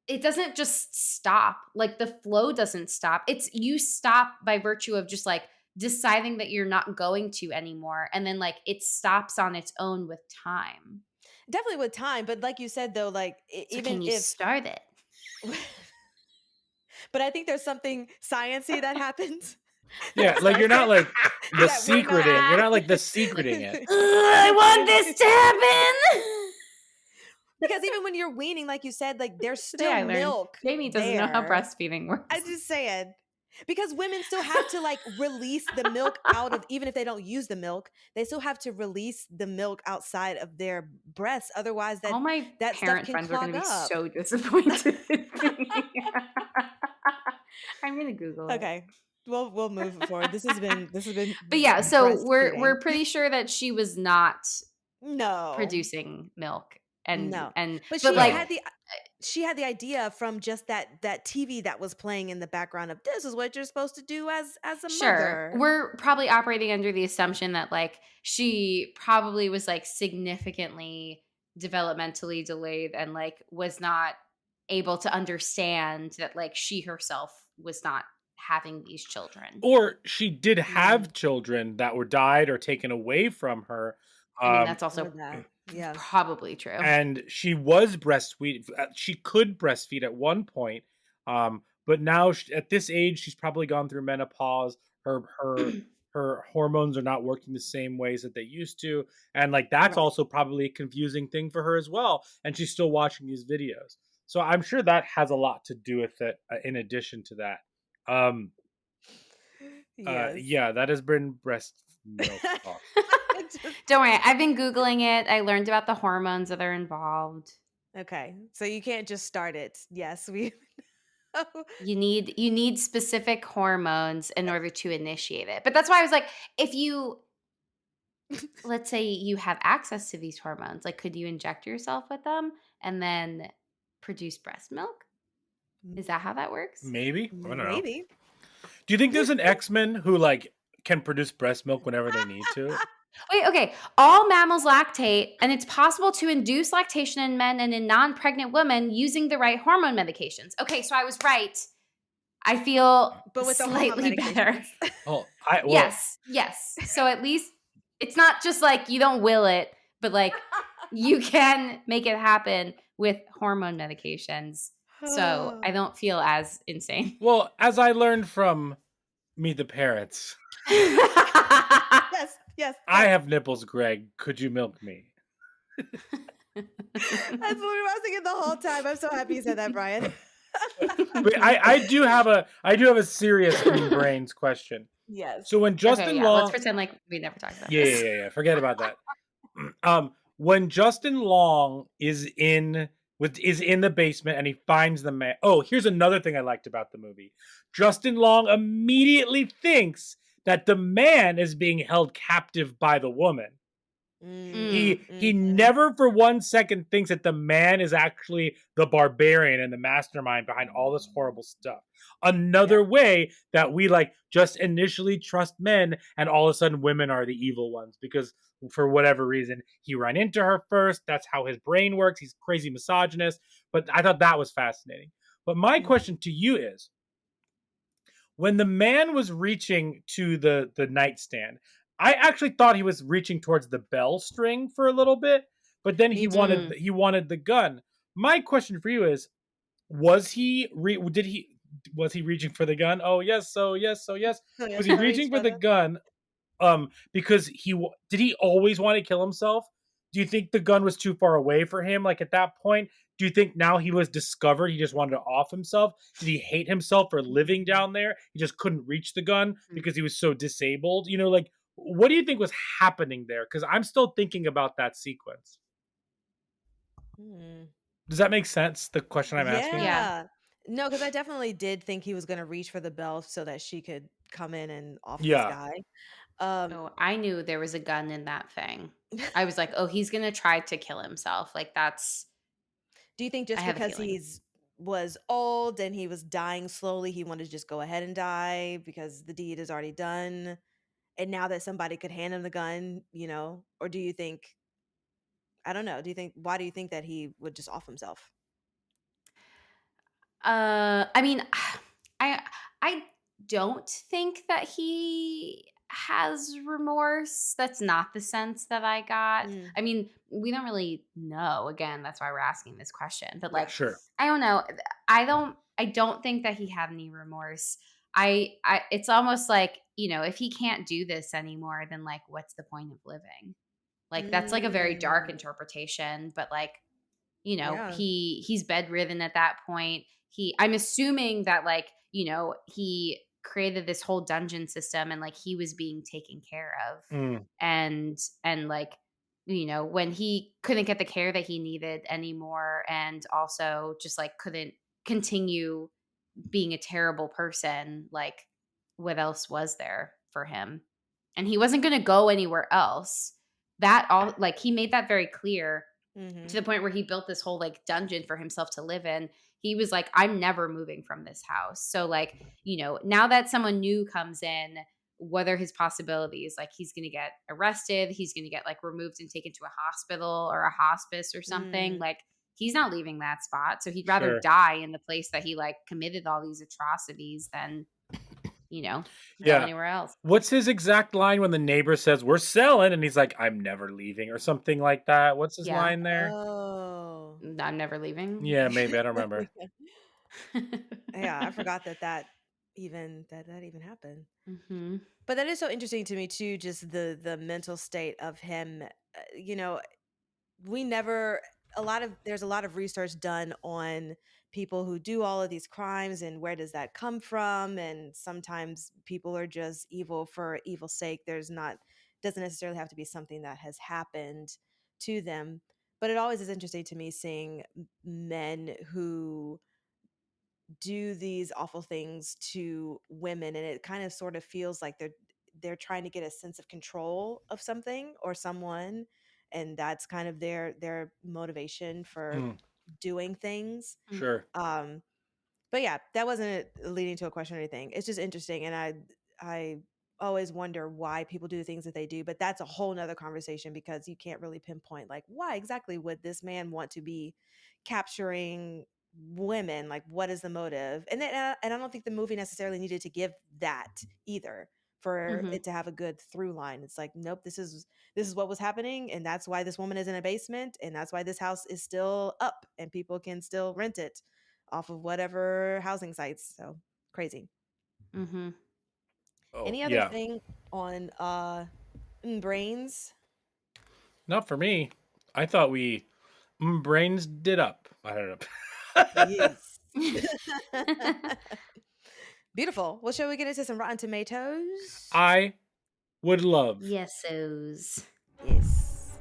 Speaker 3: it doesn't just stop. Like the flow doesn't stop. It's you stop by virtue of just like deciding that you're not going to anymore, and then like it stops on its own with time.
Speaker 4: Definitely with time, but like you said though, like
Speaker 3: So
Speaker 4: even
Speaker 3: can you
Speaker 4: if
Speaker 3: start it?
Speaker 4: but I think there's something sciency that happens.
Speaker 5: Yeah, like you're not like the
Speaker 4: That we're not-
Speaker 5: secreting. You're not like the secreting it.
Speaker 3: I want this to happen.
Speaker 4: Because even when you're weaning, like you said, like there's
Speaker 3: Today I
Speaker 4: still
Speaker 3: learned
Speaker 4: milk.
Speaker 3: Jamie doesn't know how
Speaker 4: there.
Speaker 3: breastfeeding works.
Speaker 4: I just saying. Because women still have to like release the milk out of, even if they don't use the milk, they still have to release the milk outside of their breasts. Otherwise,
Speaker 3: All my
Speaker 4: that stuff
Speaker 3: parent
Speaker 4: can
Speaker 3: friends are going to be
Speaker 4: clog up.
Speaker 3: so disappointed. I'm going to Google it.
Speaker 4: Okay, we'll move forward. This has been.
Speaker 3: But yeah, so
Speaker 4: breastfeeding.
Speaker 3: we're pretty sure that she was not
Speaker 4: no
Speaker 3: producing milk, and
Speaker 4: No.
Speaker 3: and
Speaker 4: But
Speaker 3: but
Speaker 4: she
Speaker 3: like
Speaker 4: had the idea from just that TV that was playing in the background of this is what you're supposed to do as a
Speaker 3: sure,
Speaker 4: mother.
Speaker 3: we're probably operating under the assumption that like she probably was like significantly developmentally delayed and like was not able to understand that like she herself was not having these children.
Speaker 5: Or she did have children that were died or taken away from her.
Speaker 3: I mean, that's also
Speaker 4: Or that. Yeah.
Speaker 3: probably true.
Speaker 5: And she was breastfeed. She could breastfeed at one point, but now at this age, she's probably gone through menopause. Her hormones are not working the same ways that they used to, and like that's
Speaker 4: Right.
Speaker 5: also probably a confusing thing for her as well. And she's still watching these videos, so I'm sure that has a lot to do with it. In addition to that,
Speaker 4: Yes.
Speaker 5: yeah, that has been breast milk talk.
Speaker 3: Don't worry, I've been Googling it. I learned about the hormones that are involved.
Speaker 4: Okay, so you can't just start it. Yes, we.
Speaker 3: You need specific hormones in order to initiate it. But that's why I was like, if you let's say you have access to these hormones, like could you inject yourself with them and then produce breast milk? Is that how that works?
Speaker 5: Maybe. I don't know.
Speaker 4: Maybe.
Speaker 5: Do you think there's an X-Men who like can produce breast milk whenever they need to?
Speaker 3: Wait, okay. All mammals lactate, and it's possible to induce lactation in men and in non-pregnant women using the right hormone medications. Okay, so I was right. I feel
Speaker 4: But with the
Speaker 3: slightly
Speaker 4: hormone
Speaker 3: better.
Speaker 4: medications.
Speaker 5: Oh,
Speaker 3: Yes. So at least it's not just like you don't will it, but like you can make it happen with hormone medications. So I don't feel as insane.
Speaker 5: Well, as I learned from Meet the Parents,
Speaker 4: Yes.
Speaker 5: I have nipples, Greg. Could you milk me?
Speaker 4: That's what I was thinking the whole time. I'm so happy you said that, Brian.
Speaker 5: Wait, I do have a serious Green Brains question.
Speaker 4: Yes.
Speaker 5: So when Justin
Speaker 3: Okay, yeah. Let's
Speaker 5: Long,
Speaker 3: pretend like we never talked about
Speaker 5: yeah,
Speaker 3: this.
Speaker 5: forget about that. When Justin Long is in the basement and he finds the man. Oh, here's another thing I liked about the movie. Justin Long immediately thinks that the man is being held captive by the woman. He never for 1 second thinks that the man is actually the barbarian and the mastermind behind all this horrible stuff. Another way that we like just initially trust men and all of a sudden women are the evil ones because for whatever reason he ran into her first. That's how his brain works. He's crazy misogynist. But I thought that was fascinating. But my question to you is, when the man was reaching to the nightstand, I actually thought he was reaching towards the bell string for a little bit, but then
Speaker 4: Me
Speaker 5: he
Speaker 4: too.
Speaker 5: wanted the gun. My question for you is, was he was he reaching for the gun? Oh yes, so yes, so yes. Was
Speaker 4: Yes,
Speaker 5: he
Speaker 4: I reached
Speaker 5: reaching for
Speaker 4: for
Speaker 5: the
Speaker 4: the.
Speaker 5: gun because did he always want to kill himself? Do you think the gun was too far away for him? Like at that point, do you think now he was discovered, he just wanted to off himself? Did he hate himself for living down there? He just couldn't reach the gun because he was so disabled. Like what do you think was happening there? Because I'm still thinking about that sequence.
Speaker 4: Hmm.
Speaker 5: Does that make sense? The question I'm asking.
Speaker 3: Yeah.
Speaker 4: Yeah. No, because I definitely did think he was going to reach for the bell so that she could come in and off this
Speaker 5: Yeah,
Speaker 4: guy. Um,
Speaker 3: Oh, I knew there was a gun in that thing. I was like, oh, he's gonna try to kill himself. Like that's.
Speaker 4: do you think
Speaker 3: I
Speaker 4: just
Speaker 3: have a
Speaker 4: because
Speaker 3: feeling.
Speaker 4: he's was old and he was dying slowly, he wanted to just go ahead and die because the deed is already done? And now that somebody could hand him the gun, or do you think, I don't know, why do you think that he would just off himself?
Speaker 3: I mean, I I don't think that he has remorse. That's not the sense that I got.
Speaker 4: Mm,
Speaker 3: I mean, we don't really know. Again, that's why we're asking this question. But
Speaker 4: right.
Speaker 3: like,
Speaker 5: sure.
Speaker 3: I don't know. I don't think that he had any remorse. It's almost like, if he can't do this anymore, then like what's the point of living? Like that's like a very dark
Speaker 4: Mm,
Speaker 3: interpretation, but like
Speaker 4: yeah.
Speaker 3: he's bedridden at that point. I'm assuming that like he created this whole dungeon system and like he was being taken care of,
Speaker 5: Mm,
Speaker 3: and like when he couldn't get the care that he needed anymore, and also just like couldn't continue being a terrible person, like what else was there for him? And he wasn't going to go anywhere else. That all, like, he made that very clear, to
Speaker 4: Mm-hmm.
Speaker 3: the point where he built this whole like dungeon for himself to live in. He was like, I'm never moving from this house. So like, now that someone new comes in, what are his possibilities? Like he's going to get arrested, he's going to get like removed and taken to a hospital or a hospice or something.
Speaker 4: Mm,
Speaker 3: Like he's not leaving that spot. So he'd rather
Speaker 5: sure.
Speaker 3: die in the place that he like committed all these atrocities than, go
Speaker 5: Yeah.
Speaker 3: anywhere else.
Speaker 5: What's his exact line when the neighbor says we're selling and he's like, I'm never leaving or something like that? What's his
Speaker 3: Yeah.
Speaker 5: line there?
Speaker 4: oh.
Speaker 3: I'm never leaving.
Speaker 5: Yeah, maybe I don't remember.
Speaker 4: Yeah, I forgot that even happened.
Speaker 3: Hmm.
Speaker 4: But that is so interesting to me too, just the mental state of him. You know, we never there's a lot of research done on people who do all of these crimes and where does that come from, and sometimes people are just evil for evil's sake. There's not doesn't necessarily have to be something that has happened to them, but it always is interesting to me seeing men who do these awful things to women, and it kind of sort of feels like they're trying to get a sense of control of something or someone, and that's kind of their motivation for
Speaker 5: Mm,
Speaker 4: doing things.
Speaker 5: sure.
Speaker 4: um but yeah, that wasn't leading to a question or anything. It's just interesting, and I always wonder why people do the things that they do, but that's a whole nother conversation because you can't really pinpoint like why exactly would this man want to be capturing women. Like what is the motive? And I don't think the movie necessarily needed to give that either for
Speaker 3: Hmm.
Speaker 4: it to have a good through line. It's like, nope, this is what was happening, and that's why this woman is in a basement, and that's why this house is still up and people can still rent it off of whatever housing sites. So crazy.
Speaker 3: Hmm.
Speaker 5: Oh,
Speaker 4: Any other
Speaker 5: yeah.
Speaker 4: thing on brains?
Speaker 5: Not for me. I thought Brains did up. I don't know.
Speaker 4: Yes. Beautiful. Well, shall we get into some Rotten Tomatoes?
Speaker 5: I would love.
Speaker 3: Yesos.
Speaker 4: Yes.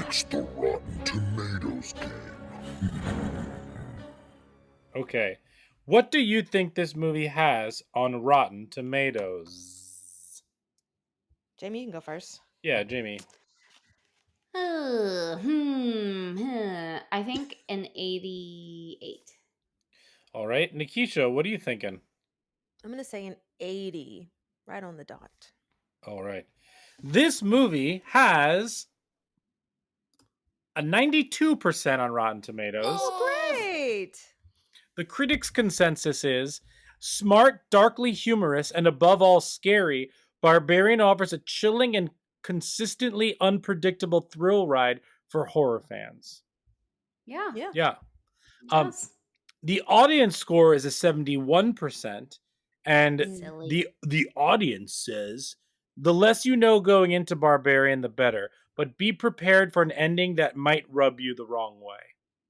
Speaker 2: It's the Rotten Tomatoes game.
Speaker 5: Okay. What do you think this movie has on Rotten Tomatoes?
Speaker 4: Jamie, you can go first.
Speaker 5: Yeah, Jamie.
Speaker 3: I think an 88.
Speaker 5: All right. Nikisha, what are you thinking?
Speaker 4: I'm going to say an 80, right on the dot.
Speaker 5: All right. This movie has a 92% on Rotten Tomatoes.
Speaker 4: Oh, great.
Speaker 5: The critics' consensus is smart, darkly humorous, and above all scary. Barbarian offers a chilling and consistently unpredictable thrill ride for horror fans.
Speaker 3: Yeah.
Speaker 5: Yeah.
Speaker 3: It does.
Speaker 5: The audience score is a 71%, and
Speaker 3: Silly.
Speaker 5: the audience says the less you know going into Barbarian, the better. But be prepared for an ending that might rub you the wrong way.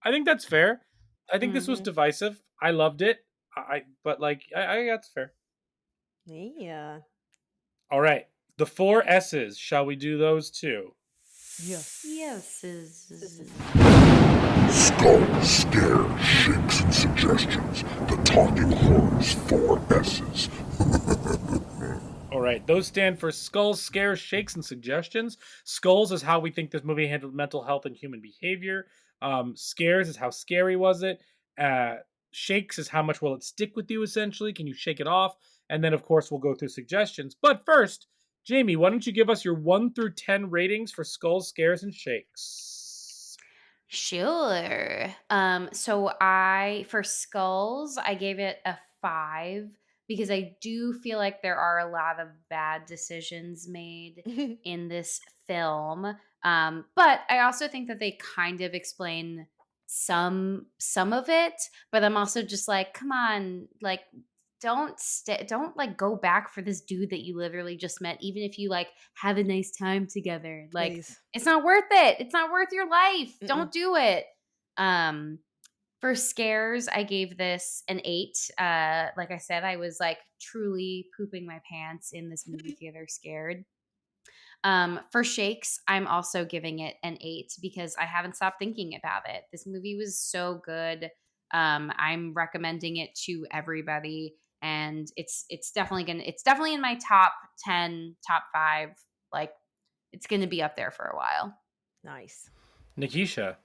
Speaker 5: I think that's fair. I think this was divisive. I loved it. But that's fair.
Speaker 4: Yeah.
Speaker 5: All right. The 4 S's. Shall we do those too?
Speaker 4: Yes.
Speaker 2: Skull, scare, shakes, and suggestions. The Talking Horrors 4 S's.
Speaker 5: All right, those stand for skulls, scares, shakes, and suggestions. Skulls is how we think this movie handled mental health and human behavior. Scares is how scary was it. Shakes is how much will it stick with you, essentially. Can you shake it off? And then, of course, we'll go through suggestions. But first, Jamie, why don't you give us your 1 through 10 ratings for skulls, scares, and shakes?
Speaker 3: Sure. So for Skulls, I gave it a 5 because I do feel like there are a lot of bad decisions made in this film. But I also think that they kind of explain some of it, but I'm also just like, come on, like don't like go back for this dude that you literally just met, even if you like have a nice time together. Like
Speaker 4: Please.
Speaker 3: it's not worth it. It's not worth your life. Don't do it. For scares, I gave this an 8. Like I said, I was like truly pooping my pants in this movie theater scared. For shakes, I'm also giving it an 8 because I haven't stopped thinking about it. This movie was so good. I'm recommending it to everybody, and it's definitely in my top 10, top 5. Like it's gonna be up there for a while.
Speaker 4: Nice.
Speaker 5: Nikisha.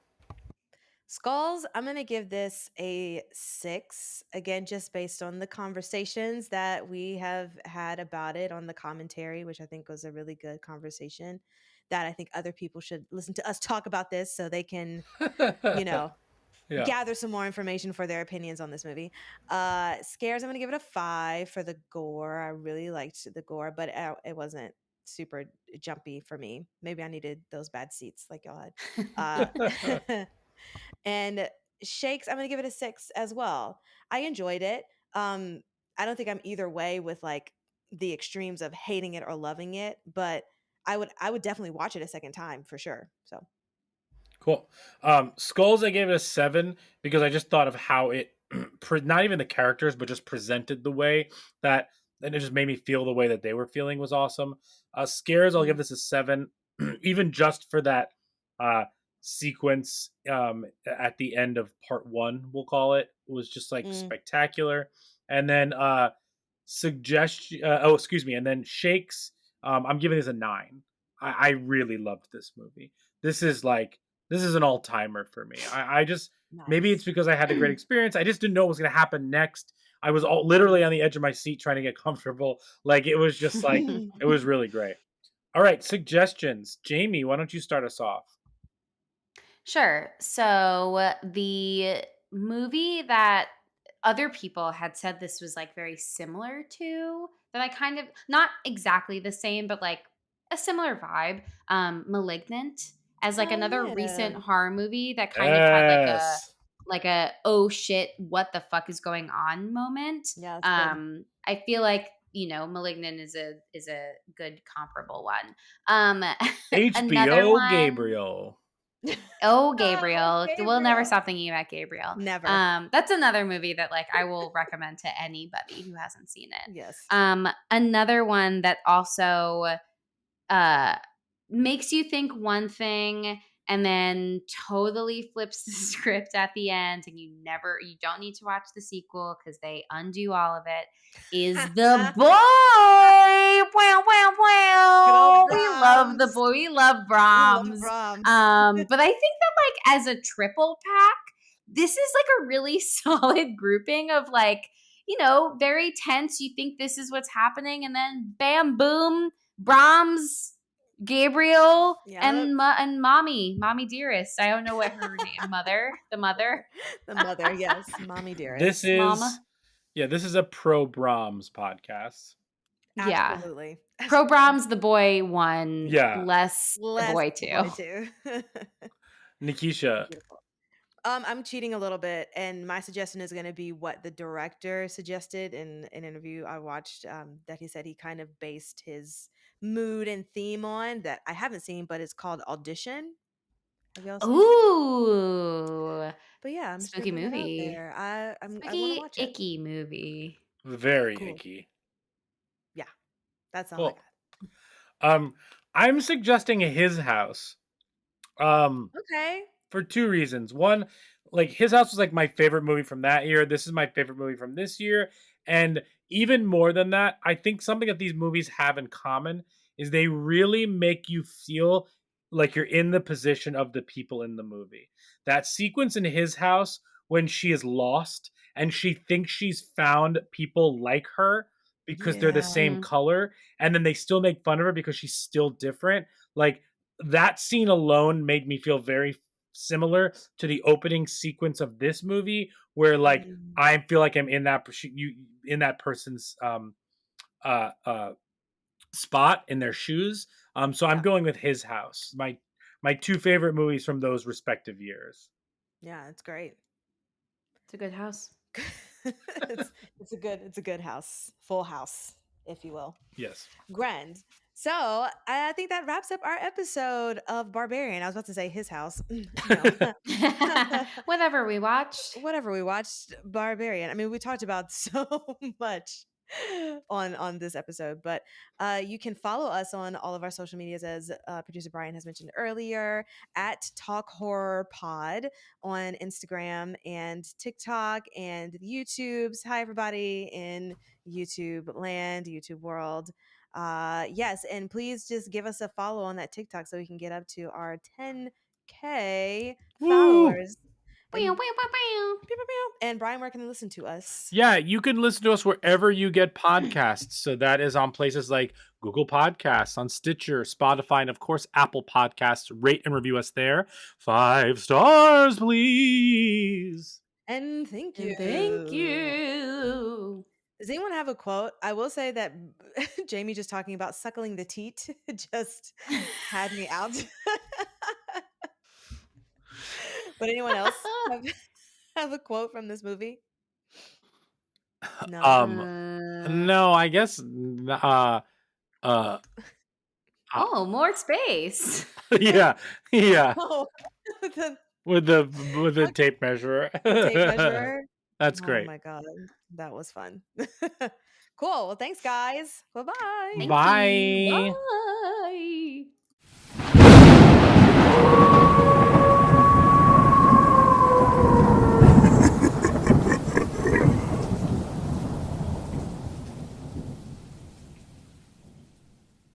Speaker 4: Skulls, I'm going to give this a 6. Again, just based on the conversations that we have had about it on the commentary, which I think was a really good conversation. That I think other people should listen to us talk about this so they can, gather some more information for their opinions on this movie. Scares, I'm going to give it a 5 for the gore. I really liked the gore, but it wasn't super jumpy for me. Maybe I needed those bad seats like y'all had. And shakes, I'm going to give it a 6 as well. I enjoyed it. I don't think I'm either way with like the extremes of hating it or loving it, but I would definitely watch it a second time for sure. So
Speaker 5: Cool. Skulls, I gave it a 7 because I just thought of how it, not even the characters, but just presented the way that, and it just made me feel the way that they were feeling was awesome. Scares, I'll give this a 7, even just for that sequence at the end of part 1, we'll call it, was just like spectacular. And then and then shakes, I'm giving this a 9. I really loved this movie. This is an all-timer for me. I just maybe it's because I had a great experience. I just didn't know what was going to happen next. I was literally on the edge of my seat trying to get comfortable. Like it was just like it was really great. All right, suggestions. Jamie, why don't you start us off?
Speaker 3: Sure. So the movie that other people had said this was like very similar to, that I kind of, not exactly the same, but like a similar vibe, Malignant, as like another recent horror movie that kind of had like a oh shit, what the fuck is going on moment.
Speaker 4: Yeah,
Speaker 3: I feel like Malignant is a good comparable one. Another
Speaker 5: HBO
Speaker 3: one.
Speaker 5: Gabriel.
Speaker 3: Oh, Gabriel.
Speaker 4: Gabriel.
Speaker 3: We'll never stop thinking about Gabriel.
Speaker 4: Never.
Speaker 3: That's another movie that I will recommend to anybody who hasn't seen it.
Speaker 4: Yes.
Speaker 3: Another one that also makes you think one thing and then totally flips the script at the end, and you don't need to watch the sequel because they undo all of it, is The Boy. Wow, wow, wow. We love The Boy. We love Brahms. But I think that as a triple pack, this is a really solid grouping of very tense. You think this is what's happening, and then bam, boom, Brahms, Gabriel, and mommy dearest. I don't know what her name. The mother.
Speaker 4: Yes, mommy dearest.
Speaker 5: This is
Speaker 3: Mama.
Speaker 5: Yeah, this is a pro Brahms podcast.
Speaker 4: Absolutely.
Speaker 3: Yeah. Pro Brahms, The Boy 1.
Speaker 5: Yeah.
Speaker 3: Less The Boy 2.
Speaker 5: Nikisha.
Speaker 4: Beautiful. I'm cheating a little bit, and my suggestion is going to be what the director suggested in an interview I watched, that he said he kind of based his mood and theme on, that I haven't seen, but it's called Audition. Have y'all seen it?
Speaker 3: Ooh.
Speaker 4: But yeah, I'm
Speaker 3: spooky movie.
Speaker 4: There. I want to watch it.
Speaker 3: Icky movie.
Speaker 5: Very icky.
Speaker 4: Yeah, that's all I got.
Speaker 5: I'm suggesting His House.
Speaker 4: Okay.
Speaker 5: For two reasons. One, His House was my favorite movie from that year. This is my favorite movie from this year. And even more than that, I think something that these movies have in common is they really make you feel like you're in the position of the people in the movie. That sequence in His House when she is lost and she thinks she's found people like her because they're the same color, and then they still make fun of her because she's still different. That scene alone made me feel very similar to the opening sequence of this movie, where I feel like I'm in that person's spot in their shoes. So I'm going with His House. My two favorite movies from those respective years.
Speaker 4: Yeah, it's great.
Speaker 3: It's a good house.
Speaker 4: It's a good house. Full house, if you will.
Speaker 5: Yes.
Speaker 4: Grand. So I think that wraps up our episode of Barbarian. I was about to say His House. No.
Speaker 3: Whatever we watched.
Speaker 4: Barbarian. I mean, we talked about so much on this episode, but you can follow us on all of our social medias, as producer Brian has mentioned earlier, at Talk Horror Pod on Instagram and TikTok and YouTube's. Hi everybody in YouTube land, YouTube world. Yes, and please just give us a follow on that TikTok so we can get up to our 10K followers. And Brian, where can they listen to us?
Speaker 5: Yeah, you can listen to us wherever you get podcasts. So that is on places like Google Podcasts, on Stitcher, Spotify, and of course, Apple Podcasts. Rate and review us there. 5 stars, please.
Speaker 4: And thank you. Does anyone have a quote? I will say that Jamie just talking about suckling the teat just had me out. But anyone else have a quote from this movie? No.
Speaker 5: No, I guess
Speaker 3: more space.
Speaker 5: yeah.
Speaker 4: Oh,
Speaker 5: with the tape measure.
Speaker 4: Tape measure.
Speaker 5: That's great.
Speaker 4: Oh my god, that was fun. Cool. Well, thanks, guys. Bye-bye.
Speaker 5: Bye.
Speaker 3: Bye.